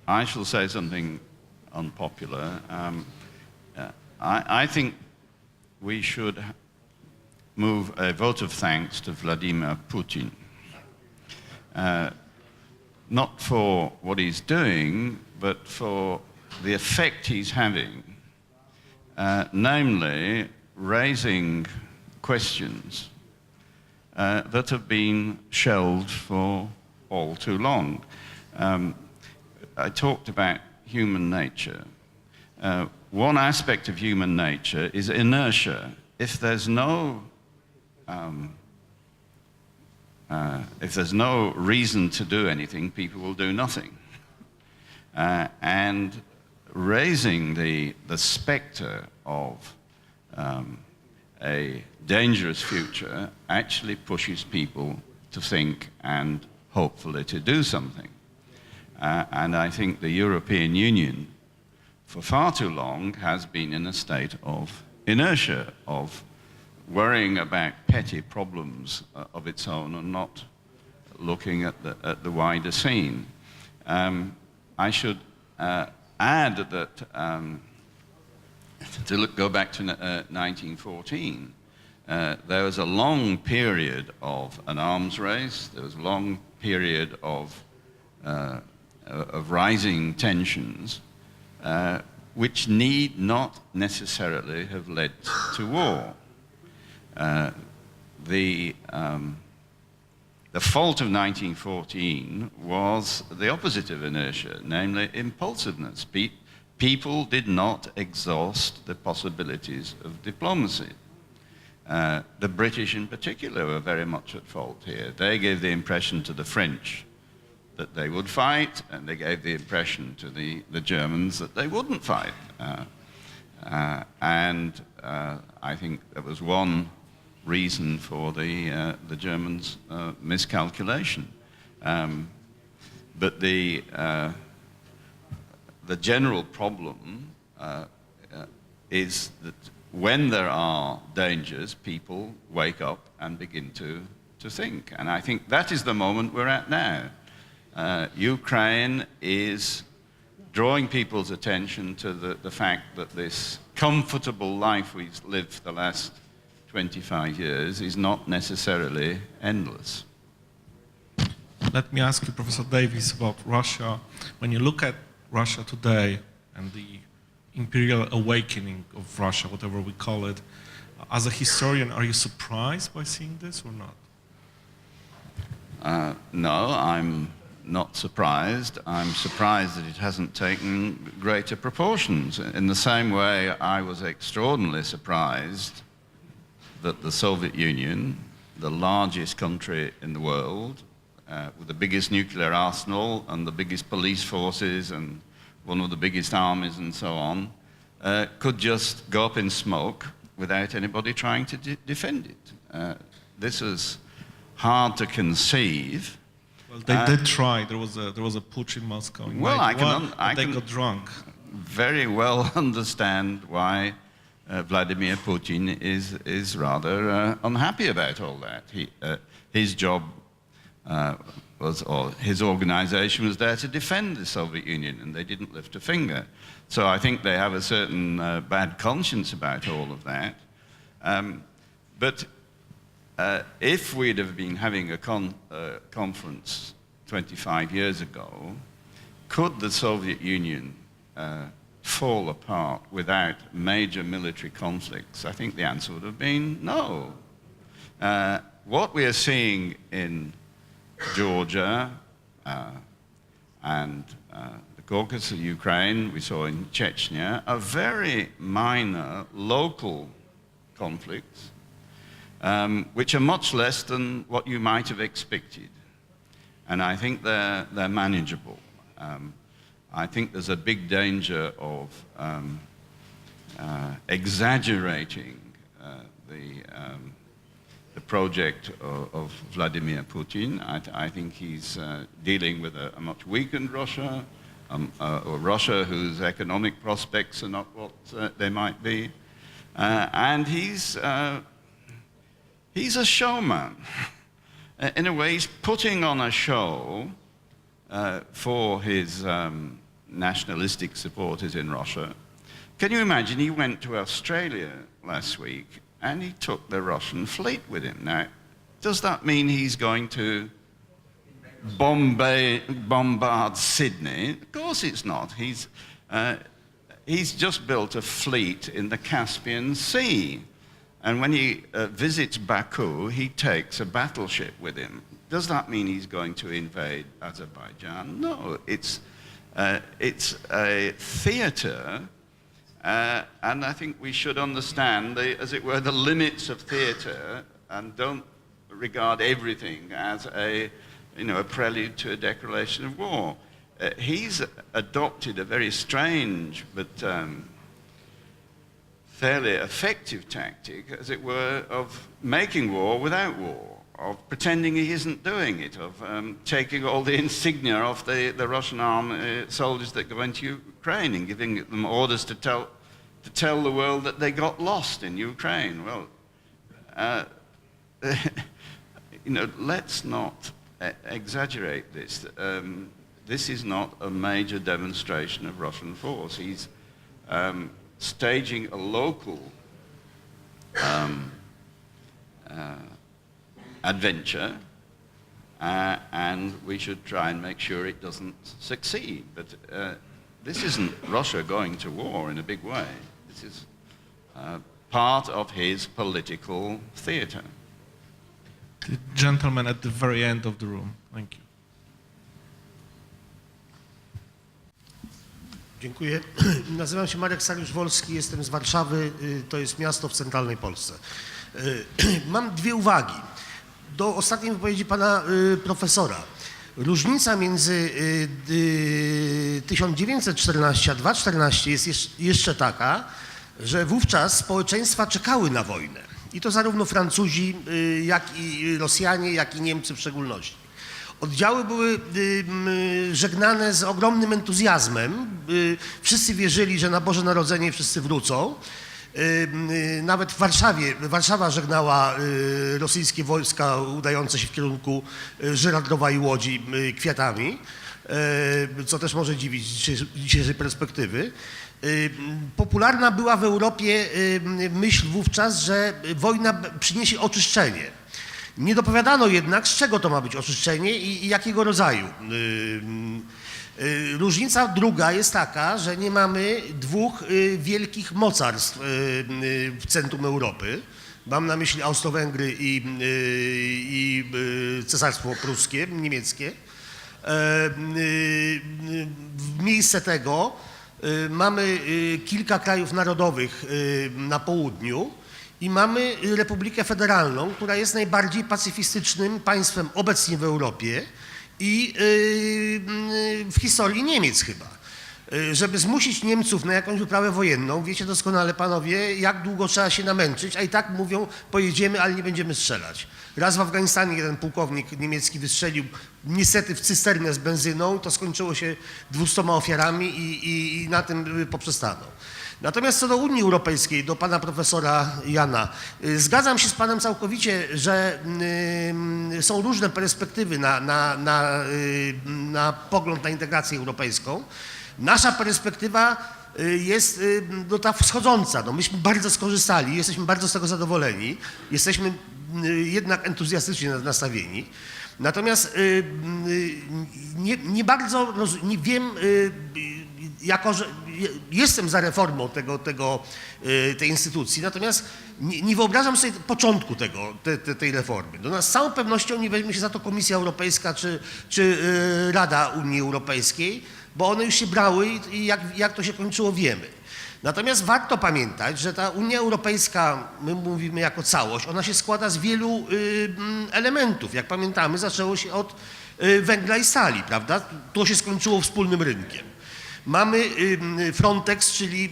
I shall say something unpopular. I think we should move a vote of thanks to Vladimir Putin. Not for what he's doing, but for the effect he's having, namely raising questions that have been shelved for all too long. I talked about human nature. One aspect of human nature is inertia. If there's no reason to do anything, people will do nothing. And raising the specter of a dangerous future actually pushes people to think and hopefully to do something. And I think the European Union, for far too long, has been in a state of inertia, of worrying about petty problems of its own and not looking at the wider scene. I should add that, to go back to 1914, there was a long period of an arms race, there was a long period of rising tensions, which need not necessarily have led to war. The fault of 1914 was the opposite of inertia, namely impulsiveness. People did not exhaust the possibilities of diplomacy. The British in particular were very much at fault here. They gave the impression to the French that they would fight, and they gave the impression to the Germans that they wouldn't fight. And I think there was one reason for the Germans' miscalculation. But the general problem is that when there are dangers, people wake up and begin to think. And I think that is the moment we're at now. Ukraine is drawing people's attention to the fact that this comfortable life we've lived for the last 25 years is not necessarily endless. Let me ask you, Professor Davies, about Russia. When you look at Russia today and the imperial awakening of Russia, whatever we call it, As a historian, are you surprised by seeing this or not? No, I'm not surprised. I'm surprised that it hasn't taken greater proportions. In the same way, I was extraordinarily surprised that the Soviet Union, the largest country in the world, with the biggest nuclear arsenal and the biggest police forces and one of the biggest armies and so on, could just go up in smoke without anybody trying to defend it. This is hard to conceive. Well, they did try. There was a putsch in Moscow in well, I they can got drunk. Very well understand why Vladimir Putin is rather unhappy about all that. His job or his organization was there to defend the Soviet Union, and they didn't lift a finger. So I think they have a certain bad conscience about all of that. But if we'd have been having a conference 25 years ago, could the Soviet Union fall apart without major military conflicts? I think the answer would have been no. What we are seeing in Georgia and the Caucasus, Ukraine, we saw in Chechnya, are very minor local conflicts, which are much less than what you might have expected. And I think they're manageable. I think there's a big danger of exaggerating the project of Vladimir Putin. I think he's dealing with a much weakened Russia, or Russia whose economic prospects are not what they might be. And he's a showman. In a way, he's putting on a show for his nationalistic supporters in Russia. Can you imagine, he went to Australia last week and he took the Russian fleet with him. Now, does that mean he's going to bombard Sydney? Of course it's not. He's just built a fleet in the Caspian Sea. And when he visits Baku, he takes a battleship with him. Does that mean he's going to invade Azerbaijan? No, it's a theater, and I think we should understand, as it were, the limits of theater, and don't regard everything as a prelude to a declaration of war. He's adopted a very strange but fairly effective tactic, as it were, of making war without war, of pretending he isn't doing it, of taking all the insignia off the Russian army soldiers that go into Ukraine and giving them orders to tell the world that they got lost in Ukraine. Well, let's not exaggerate this. This is not a major demonstration of Russian force. He's staging a local adventure, and we should try and make sure it doesn't succeed. But this isn't Russia going to war in a big way. This is part of his political theater. The gentleman at the very end of the room. Thank you. Dziękuję. Nazywam się Marek Sariusz-Wolski, jestem z Warszawy, to jest miasto w centralnej Polsce. Mam dwie uwagi do ostatniej wypowiedzi pana profesora. Różnica między 1914 a 2014 jest jeszcze taka, że wówczas społeczeństwa czekały na wojnę. I to zarówno Francuzi, jak i Rosjanie, jak i Niemcy w szczególności. Oddziały były żegnane z ogromnym entuzjazmem. Wszyscy wierzyli, że na Boże Narodzenie wszyscy wrócą. Nawet w Warszawa żegnała rosyjskie wojska udające się w kierunku Żyradrowa i Łodzi kwiatami, co też może dziwić z dzisiejszej perspektywy. Popularna była w Europie myśl wówczas, że wojna przyniesie oczyszczenie. Nie dopowiadano jednak, z czego to ma być oczyszczenie i jakiego rodzaju. Różnica druga jest taka, że nie mamy dwóch wielkich mocarstw w centrum Europy. Mam na myśli Austro-Węgry i Cesarstwo Pruskie, niemieckie. W miejsce tego mamy kilka krajów narodowych na południu i mamy Republikę Federalną, która jest najbardziej pacyfistycznym państwem obecnie w Europie i w historii Niemiec chyba. Żeby zmusić Niemców na jakąś wyprawę wojenną, wiecie doskonale panowie, jak długo trzeba się namęczyć, a i tak mówią, pojedziemy, ale nie będziemy strzelać. Raz w Afganistanie jeden pułkownik niemiecki wystrzelił niestety w cysternę z benzyną, to skończyło się 200 ofiarami i na tym poprzestano. Natomiast co do Unii Europejskiej, do pana profesora Jana, zgadzam się z panem całkowicie, że są różne perspektywy na pogląd na integrację europejską. Nasza perspektywa jest ta wschodząca. No, myśmy bardzo skorzystali, jesteśmy bardzo z tego zadowoleni, jesteśmy jednak entuzjastycznie nastawieni. Natomiast nie bardzo nie wiem, jako że jestem za reformą tej instytucji, natomiast nie wyobrażam sobie początku tej reformy. No, z całą pewnością nie weźmie się za to Komisja Europejska czy Rada Unii Europejskiej, bo one już się brały i jak to się kończyło wiemy. Natomiast warto pamiętać, że ta Unia Europejska, my mówimy jako całość, ona się składa z wielu elementów. Jak pamiętamy, zaczęło się od węgla i stali, prawda? To się skończyło wspólnym rynkiem. Mamy Frontex, czyli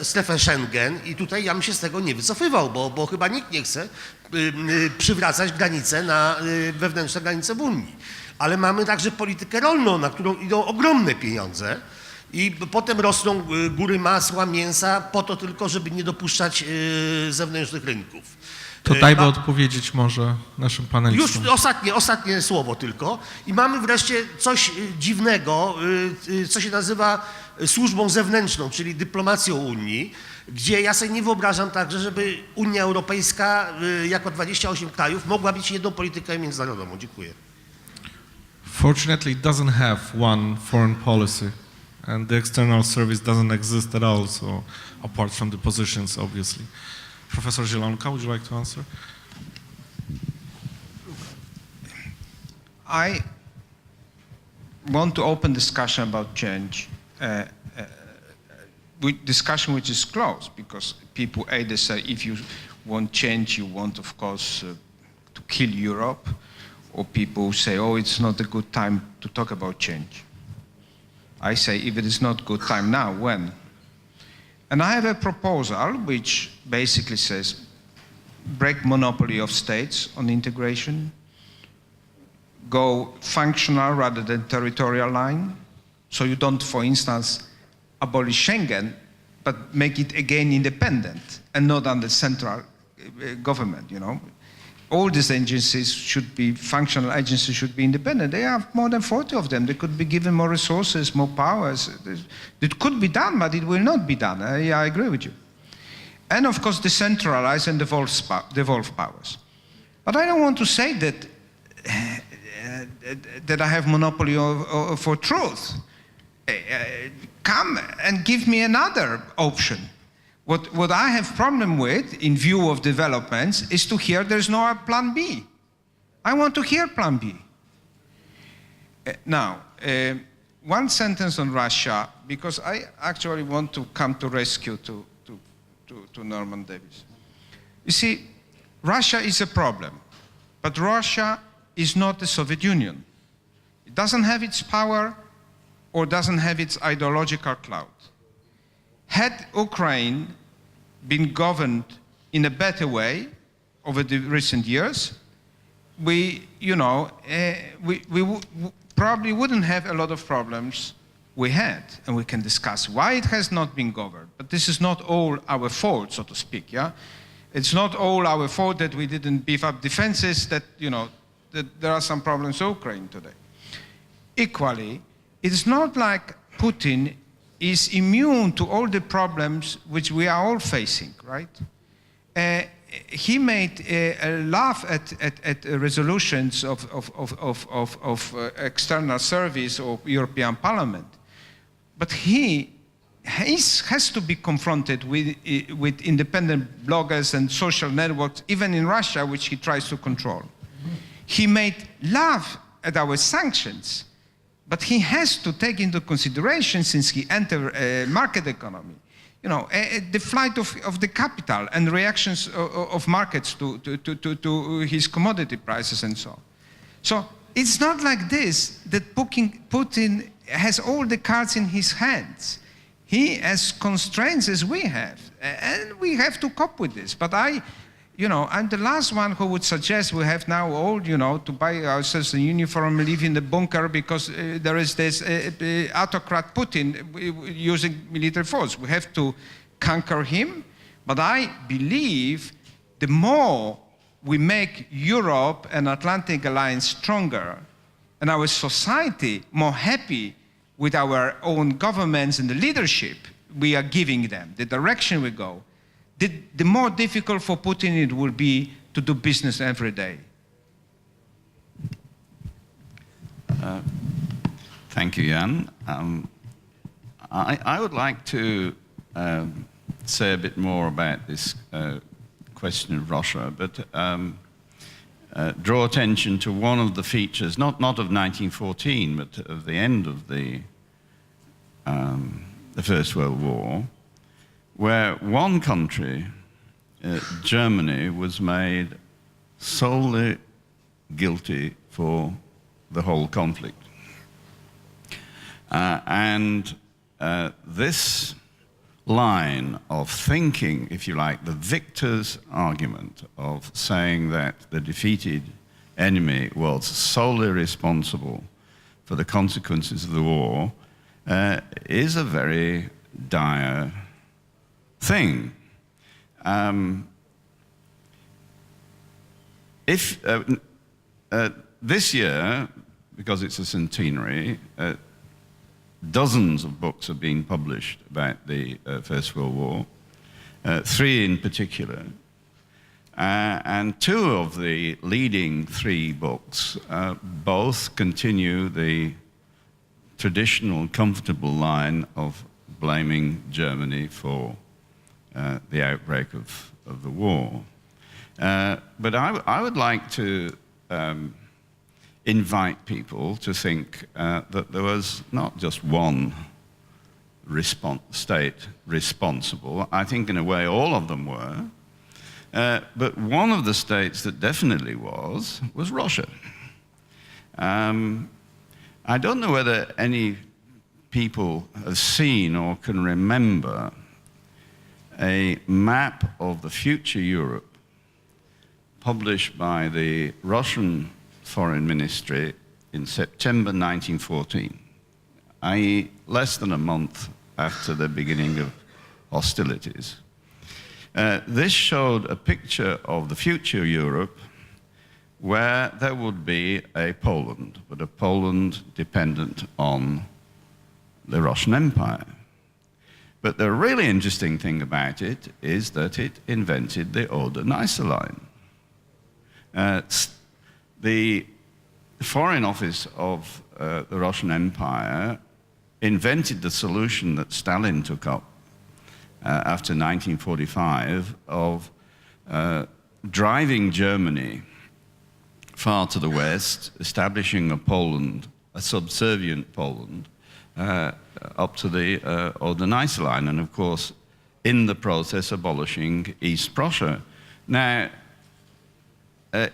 strefę Schengen i tutaj ja bym się z tego nie wycofywał, bo chyba nikt nie chce przywracać granice wewnętrzne granice w Unii. Ale mamy także politykę rolną, na którą idą ogromne pieniądze i potem rosną góry masła, mięsa po to tylko, żeby nie dopuszczać zewnętrznych rynków. To dajmy odpowiedzieć może naszym panelistom. Już ostatnie słowo tylko. I mamy wreszcie coś dziwnego, co się nazywa służbą zewnętrzną, czyli dyplomacją Unii, gdzie ja sobie nie wyobrażam także, żeby Unia Europejska jako 28 krajów mogła mieć jedną politykę międzynarodową. Dziękuję. Fortunately, it doesn't have one foreign policy, and the external service doesn't exist at all, so apart from the positions, obviously. Professor Zielonka, would you like to answer? I want to open discussion about change, discussion which is closed, because people either say if you want change, you want, of course, to kill Europe, or people say, oh, it's not a good time to talk about change. I say, if it is not good time now, when? And I have a proposal which basically says, break monopoly of states on integration, go functional rather than territorial line, so you don't, for instance, abolish Schengen, but make it again independent and not under central government, you know. All these agencies should be, functional agencies should be independent. They have more than 40 of them. They could be given more resources, more powers. It could be done, but it will not be done. I agree with you. And of course, decentralize and devolve powers. But I don't want to say that that I have monopoly for truth. Come and give me another option. What I have problem with, in view of developments, is to hear there's no plan B. I want to hear plan B. Now, one sentence on Russia, because I actually want to come to rescue to Norman Davies. You see, Russia is a problem, but Russia is not the Soviet Union. It doesn't have its power or doesn't have its ideological clout. Had Ukraine been governed in a better way over the recent years, we probably wouldn't have a lot of problems we had, and we can discuss why it has not been governed. But this is not all our fault, so to speak, yeah? It's not all our fault that we didn't beef up defenses, that there are some problems in Ukraine today. Equally, it's not like Putin is immune to all the problems which we are all facing, right? he made a laugh at resolutions of external service or European Parliament. But he has to be confronted with independent bloggers and social networks, even in Russia, which he tries to control. He made laugh at our sanctions, but he has to take into consideration, since he entered a market economy, you know, the flight of the capital and reactions of markets to his commodity prices and so on. So it's not like this that Putin has all the cards in his hands. He has constraints as we have, and we have to cope with this. But I'm the last one who would suggest we have now all, to buy ourselves a uniform, live in the bunker because there is this autocrat Putin using military force. We have to conquer him. But I believe the more we make Europe and Atlantic Alliance stronger and our society more happy with our own governments and the leadership we are giving them, the direction we go, the more difficult for Putin it will be to do business every day. Thank you, Jan. I would like to say a bit more about this question of Russia, but draw attention to one of the features, not of 1914, but of the end of the First World War, where one country, Germany, was made solely guilty for the whole conflict. This line of thinking, if you like, the victor's argument of saying that the defeated enemy was solely responsible for the consequences of the war, is a very dire thing. This year, because it's a centenary, dozens of books have been published about the First World War, 3 in particular. And 2 of the leading 3 books both continue the traditional, comfortable line of blaming Germany for the outbreak of the war. But I would like to invite people to think that there was not just one state responsible. I think in a way all of them were. But one of the states that definitely was Russia. I don't know whether any people have seen or can remember a map of the future Europe published by the Russian Foreign Ministry in September 1914, i.e. less than a month after the beginning of hostilities. This showed a picture of the future Europe where there would be a Poland, but a Poland dependent on the Russian Empire. But the really interesting thing about it is that it invented the Oder-Neisse line. The Foreign Office of the Russian Empire invented the solution that Stalin took up after 1945 of driving Germany far to the west, establishing a Poland, a subservient Poland, up to the Oder-Neisse line, and of course, in the process, abolishing East Prussia. Now,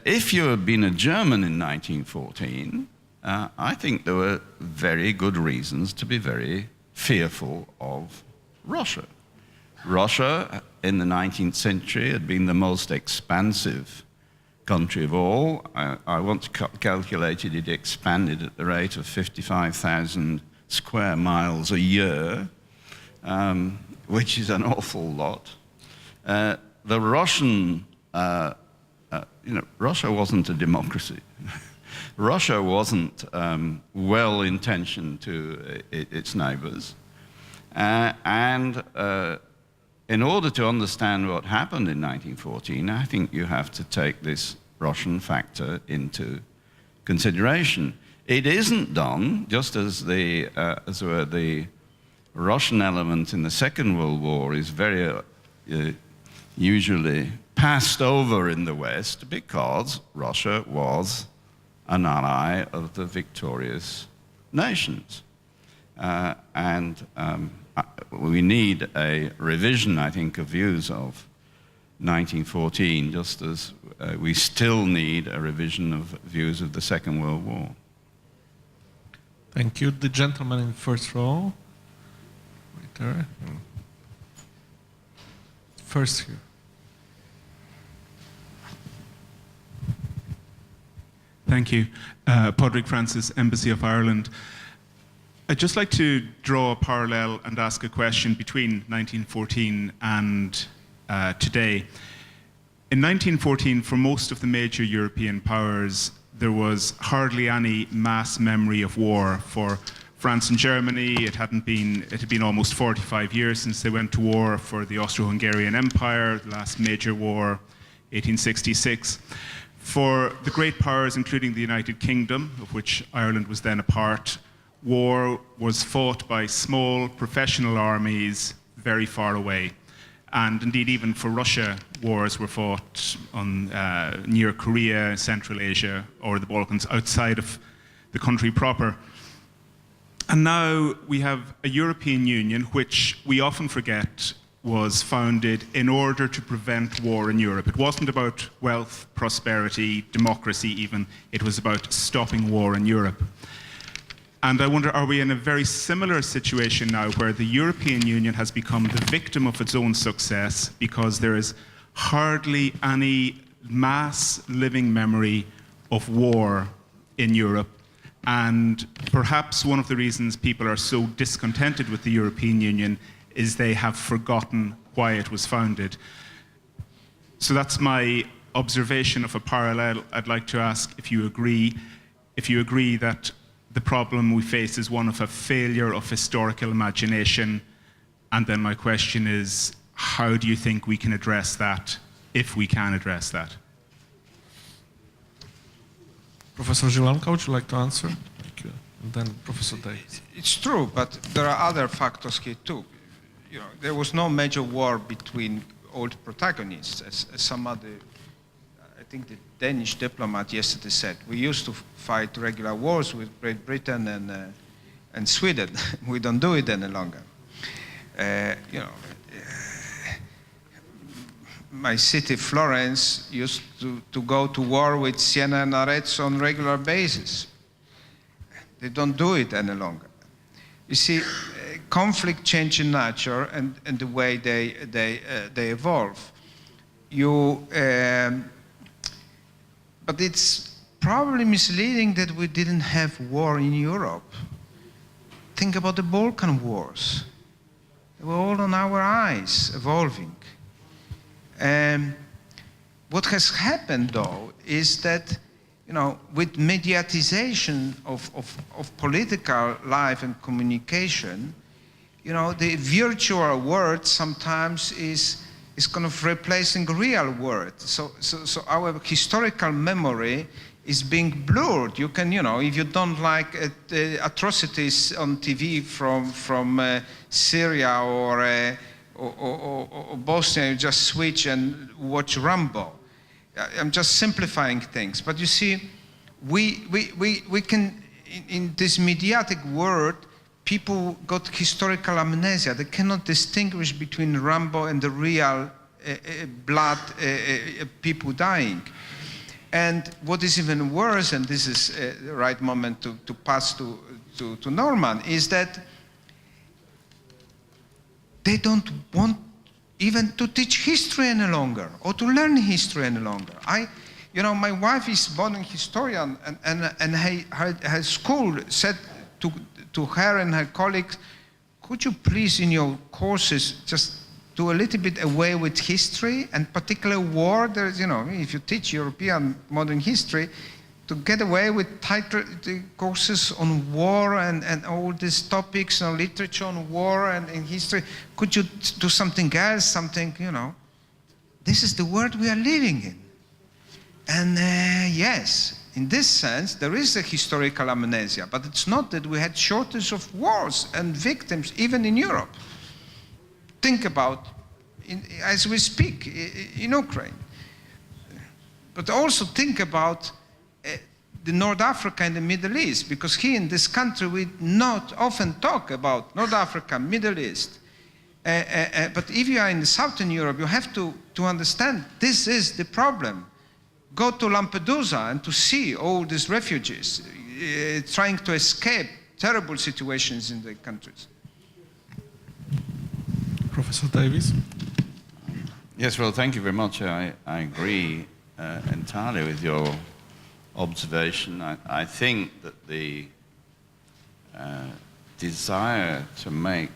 if you had been a German in 1914, I think there were very good reasons to be very fearful of Russia. Russia, in the 19th century, had been the most expansive country of all. I once calculated it expanded at the rate of 55,000 square miles a year, which is an awful lot. The Russian, Russia wasn't a democracy. Russia wasn't well-intentioned to its neighbors. And in order to understand what happened in 1914, I think you have to take this Russian factor into consideration. It isn't done, just as the Russian element in the Second World War is very usually passed over in the West, because Russia was an ally of the victorious nations. We need a revision, I think, of views of 1914, just as we still need a revision of views of the Second World War. Thank you. The gentleman in the first row. Right there. First here. Thank you. Padraig Francis, Embassy of Ireland. I'd just like to draw a parallel and ask a question between 1914 and today. In 1914, for most of the major European powers, there was hardly any mass memory of war. For France and Germany, it had been almost 45 years since they went to war. For the Austro-Hungarian Empire, the last major war, 1866. For the great powers, including the United Kingdom, of which Ireland was then a part, war was fought by small professional armies very far away. And indeed, even for Russia, wars were fought near Korea, Central Asia, or the Balkans, outside of the country proper. And now we have a European Union, which we often forget was founded in order to prevent war in Europe. It wasn't about wealth, prosperity, democracy even. It was about stopping war in Europe. And I wonder, are we in a very similar situation now where the European Union has become the victim of its own success because there is hardly any mass living memory of war in Europe? And perhaps one of the reasons people are so discontented with the European Union is they have forgotten why it was founded. So that's my observation of a parallel. I'd like to ask if you agree that the problem we face is one of a failure of historical imagination. And then my question is, how do you think we can address that, if we can address that? Professor Zielonka, would you like to answer? Thank you. And then Professor Davies. It's true, but there are other factors here too. You know, there was no major war between old protagonists, as some other, I think the Danish diplomat yesterday said. We used to fight regular wars with Great Britain and Sweden. We don't do it any longer. My city, Florence, used to go to war with Siena and Arezzo on a regular basis. They don't do it any longer. You see, conflict changes nature and the way they evolve. But it's probably misleading that we didn't have war in Europe. Think about the Balkan wars. They were all on our eyes, evolving. What has happened, though, is that, with mediatization of political life and communication, the virtual world sometimes is kind of replacing real world. So our historical memory is being blurred. You can, if you don't like atrocities on TV from Syria or Bosnia, you just switch and watch Rambo. I'm just simplifying things, but you see, we can, in this mediatic world, people got historical amnesia. They cannot distinguish between Rambo and the real blood people dying. And what is even worse, and this is the right moment to pass to Norman, is that they don't want even to teach history any longer or to learn history any longer. My wife is modern historian, and her school said to her and her colleagues, could you please in your courses just do a little bit away with history, and particular war? There's, if you teach European modern history, to get away with tighter courses on war and all these topics on literature on war and in history. Could you do something else, something, you know? This is the world we are living in. And yes, in this sense, there is a historical amnesia, but it's not that we had shortage of wars and victims, even in Europe. Think about, as we speak, in Ukraine. But also think about the North Africa and the Middle East, because here in this country we not often talk about North Africa, Middle East. But if you are in the Southern Europe, you have to understand this is the problem. Go to Lampedusa and to see all these refugees trying to escape terrible situations in their countries. Professor Davies? Yes, well, thank you very much. I agree entirely with your observation. I think that the desire to make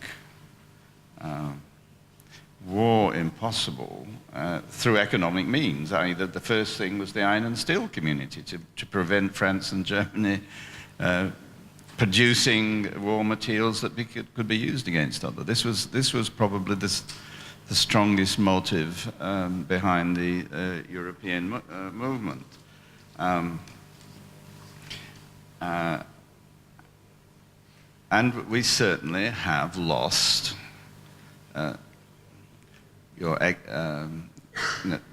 war impossible through economic means, i.e. that the first thing was the iron and steel community, to prevent France and Germany producing war materials that could be used against others. This was probably the strongest motive behind the European movement. And we certainly have lost the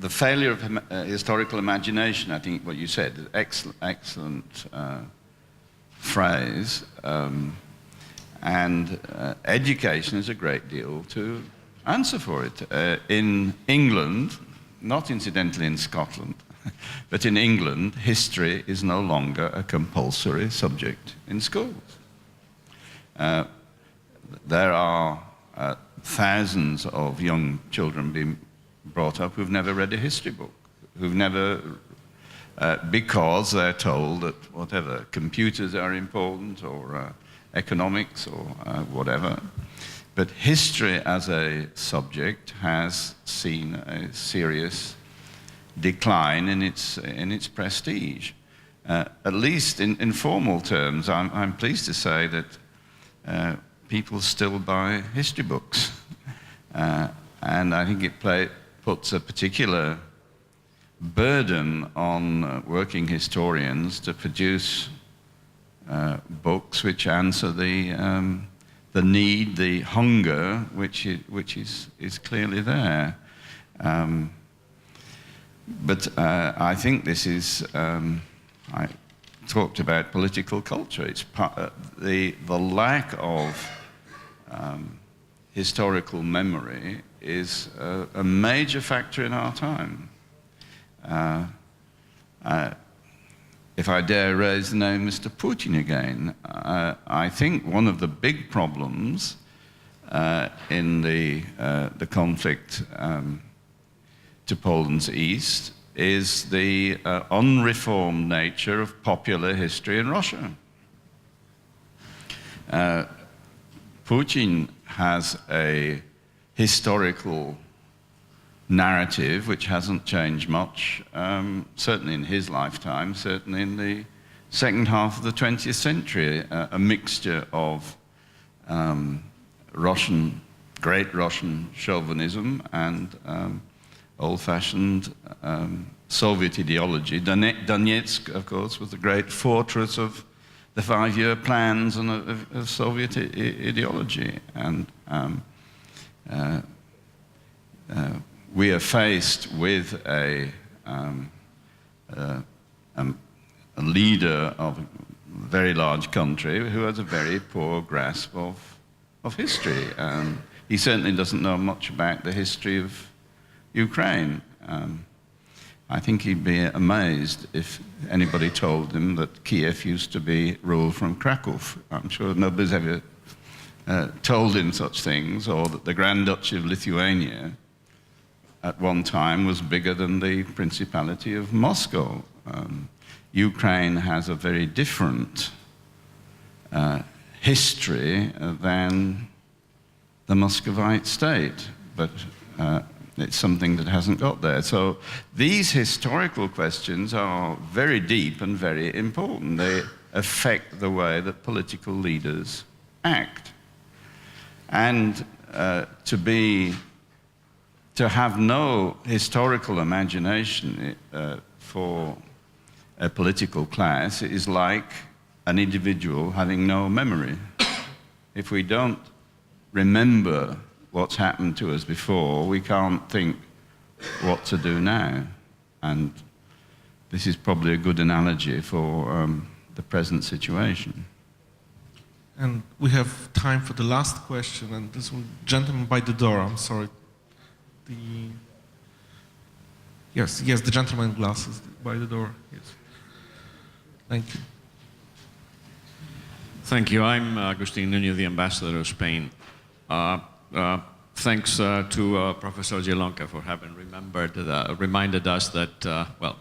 failure of historical imagination. I think what you said, excellent phrase, and education is a great deal to answer for it. In England, not incidentally in Scotland, but in England, history is no longer a compulsory subject in schools. There are thousands of young children being brought up who've never read a history book, who've never, because they're told that whatever, computers are important or economics or whatever. But history as a subject has seen a serious decline in its prestige. At least in formal terms, I'm pleased to say that people still buy history books. And I think it puts a particular burden on working historians to produce books which answer the need, the hunger, which is clearly there. But I think this is, I talked about political culture. It's the lack of historical memory is a major factor in our time. If I dare raise the name Mr. Putin again, I think one of the big problems in the conflict to Poland's east is the unreformed nature of popular history in Russia. Putin has a historical narrative which hasn't changed much, certainly in his lifetime, certainly in the second half of the 20th century, a mixture of great Russian chauvinism and old-fashioned Soviet ideology. Donetsk, of course, was the great fortress of the five-year plans and of Soviet ideology. And we are faced with a leader of a very large country who has a very poor grasp of history. He certainly doesn't know much about the history of Ukraine. I think he'd be amazed if anybody told him that Kiev used to be ruled from Krakow. I'm sure nobody's ever told him such things, or that the Grand Duchy of Lithuania at one time was bigger than the Principality of Moscow. Ukraine has a very different history than the Muscovite state, but It's something that hasn't got there. So these historical questions are very deep and very important. They affect the way that political leaders act. And to have no historical imagination for a political class is like an individual having no memory. If we don't remember what's happened to us before, we can't think what to do now. And this is probably a good analogy for the present situation. And we have time for the last question, and this one, gentleman by the door, I'm sorry. Yes, the gentleman in glasses by the door, yes. Thank you. Thank you. I'm Agustin Nuño, the ambassador of Spain. Thanks to Professor Zielonka for having reminded us that, well,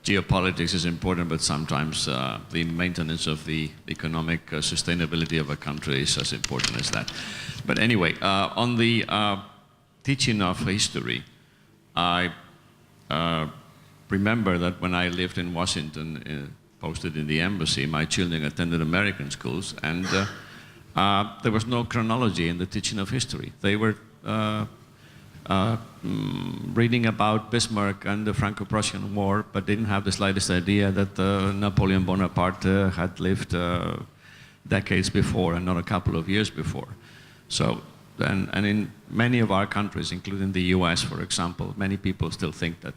geopolitics is important, but sometimes the maintenance of the economic sustainability of a country is as important as that. But anyway, on the teaching of history, I remember that when I lived in Washington, posted in the embassy, my children attended American schools, and there was no chronology in the teaching of history. They were reading about Bismarck and the Franco-Prussian War, but didn't have the slightest idea that Napoleon Bonaparte had lived decades before and not a couple of years before. So, and in many of our countries, including the US, for example, many people still think that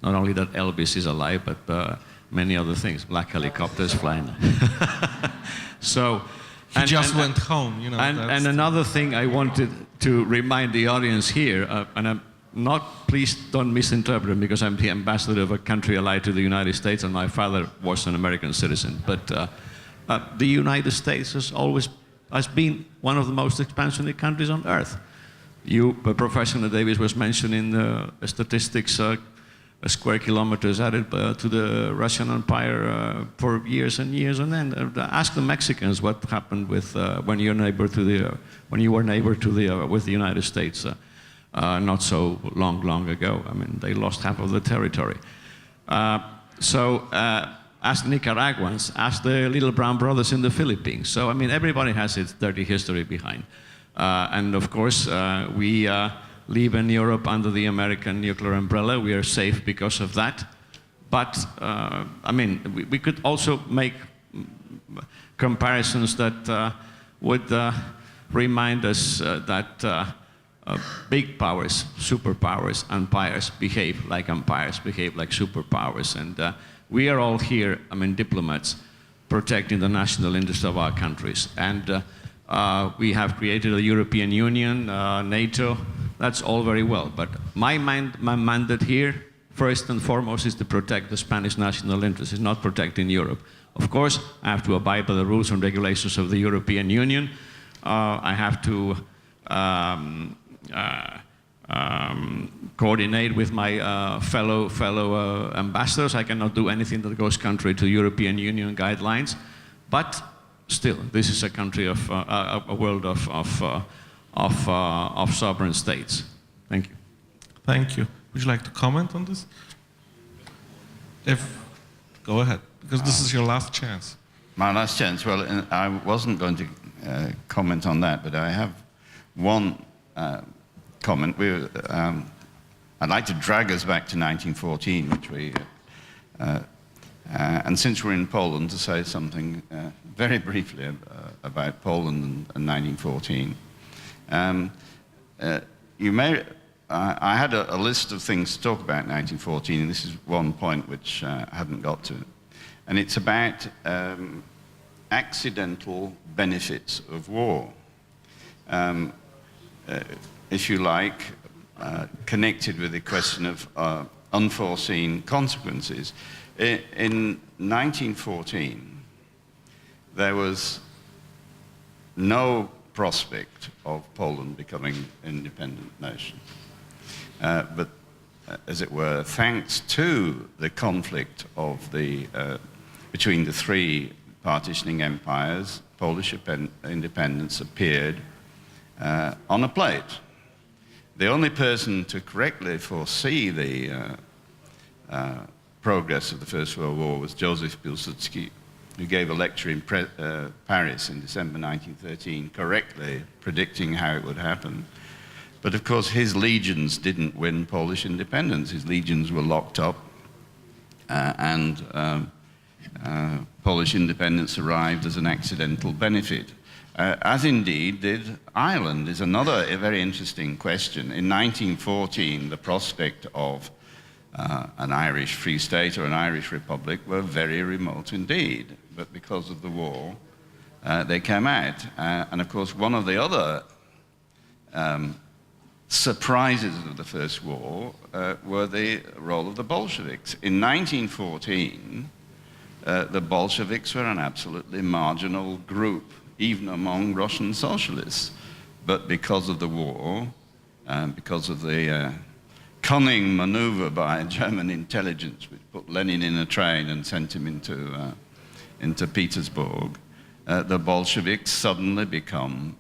not only that Elvis is alive, but many other things, black helicopters flying. So, he just went home, you know. And another thing I wanted to remind the audience here, and I'm not, please don't misinterpret me, because I'm the ambassador of a country allied to the United States, and my father was an American citizen. But the United States has been one of the most expansionary countries on earth. Professor Davies was mentioning the statistics, square kilometers added to the Russian Empire for years and years on end. Ask the Mexicans what happened with when you were neighbor with the United States not so long ago. I mean, they lost half of the territory. Ask the Nicaraguans, ask the little brown brothers in the Philippines. So I mean, everybody has its dirty history behind, and of course we live in Europe under the American nuclear umbrella. We are safe because of that. But, I mean, we could also make comparisons that would remind us that big powers, superpowers, empires behave like superpowers. And we are all here, I mean, diplomats, protecting the national interest of our countries. And we have created a European Union, NATO. That's all very well, but my mandate here, first and foremost, is to protect the Spanish national interest. It's not protecting Europe. Of course, I have to abide by the rules and regulations of the European Union. I have to coordinate with my fellow ambassadors. I cannot do anything that goes contrary to European Union guidelines, but still, this is a country of a world of sovereign states. Thank you. Thank you. Would you like to comment on this? Go ahead, because this is your last chance. My last chance. Well, I wasn't going to comment on that, but I have one comment. I'd like to drag us back to 1914, which we, and since we're in Poland, to say something very briefly about Poland and 1914. I had a list of things to talk about in 1914, and this is one point which I hadn't got to. And it's about accidental benefits of war. If you like, connected with the question of unforeseen consequences. In 1914, there was no prospect of Poland becoming an independent nation. But as it were, thanks to the conflict of between the three partitioning empires, Polish independence appeared on a plate. The only person to correctly foresee the progress of the First World War was Joseph Pilsudski, who gave a lecture in Paris in December 1913, correctly predicting how it would happen. But of course, his legions didn't win Polish independence. His legions were locked up, and Polish independence arrived as an accidental benefit. As indeed did Ireland, is another very interesting question. In 1914, the prospect of an Irish Free State or an Irish Republic were very remote indeed. But because of the war, they came out. And of course, one of the other surprises of the First War were the role of the Bolsheviks. In 1914, the Bolsheviks were an absolutely marginal group, even among Russian socialists. But because of the war, because of the cunning maneuver by German intelligence, which put Lenin in a train and sent him into Petersburg, the Bolsheviks suddenly become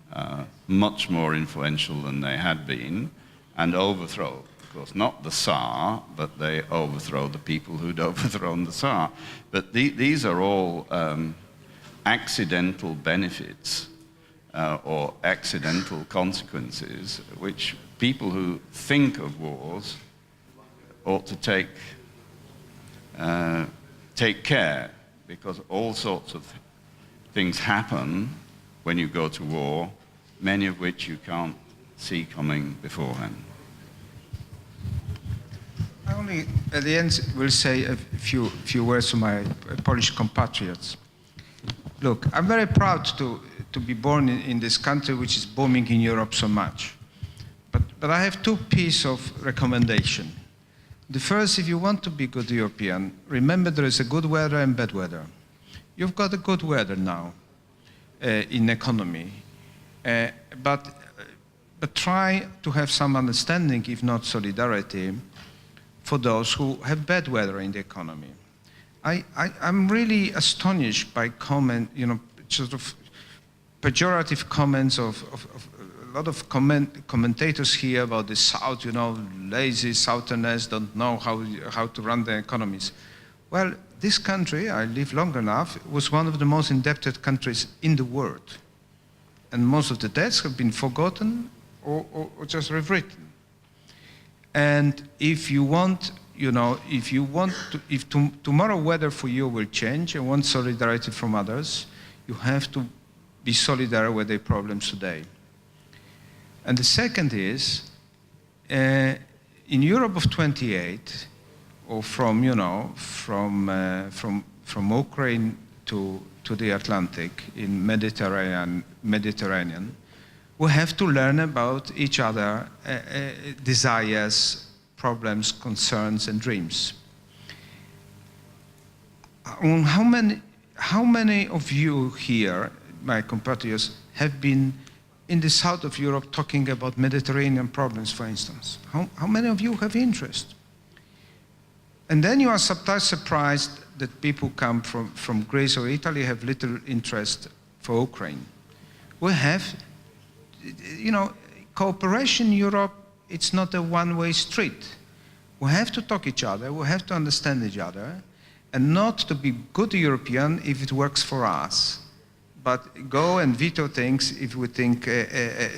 much more influential than they had been, and overthrow, of course, not the Tsar, but they overthrow the people who'd overthrown the Tsar. But these are all accidental benefits or accidental consequences, which people who think of wars ought to take care, because all sorts of things happen when you go to war, many of which you can't see coming beforehand. I only, at the end, will say a few words to my Polish compatriots. Look, I'm very proud to be born in this country which is booming in Europe so much. But I have two pieces of recommendation. The first, if you want to be good European, remember there is a good weather and bad weather. You've got a good weather now in economy, but try to have some understanding, if not solidarity, for those who have bad weather in the economy. I'm really astonished by sort of pejorative comments of a lot of commentators here about the South, lazy Southerners don't know how to run their economies. Well, this country, I live long enough, was one of the most indebted countries in the world. And most of the debts have been forgotten or just rewritten. And if tomorrow weather for you will change and want solidarity from others, you have to be solidary with their problems today. And the second is, in Europe of 28, or from Ukraine to the Atlantic, in Mediterranean, we have to learn about each other desires, problems, concerns, and dreams. How many of you here, my compatriots, have been in the south of Europe talking about Mediterranean problems, for instance? How many of you have interest? And then you are sometimes surprised that people come from Greece or Italy have little interest for Ukraine. We have, cooperation in Europe, it's not a one-way street. We have to talk each other, we have to understand each other, and not to be good European if it works for us, but go and veto things if we think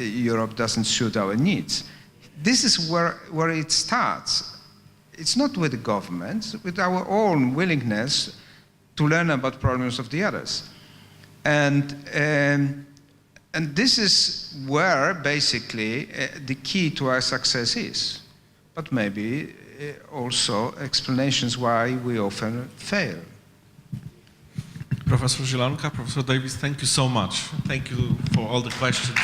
Europe doesn't suit our needs. This is where it starts. It's not with the governments, with our own willingness to learn about problems of the others. And this is where basically the key to our success is. But maybe also explanations why we often fail. Professor Zielonka, Professor Davies, thank you so much. Thank you for all the questions.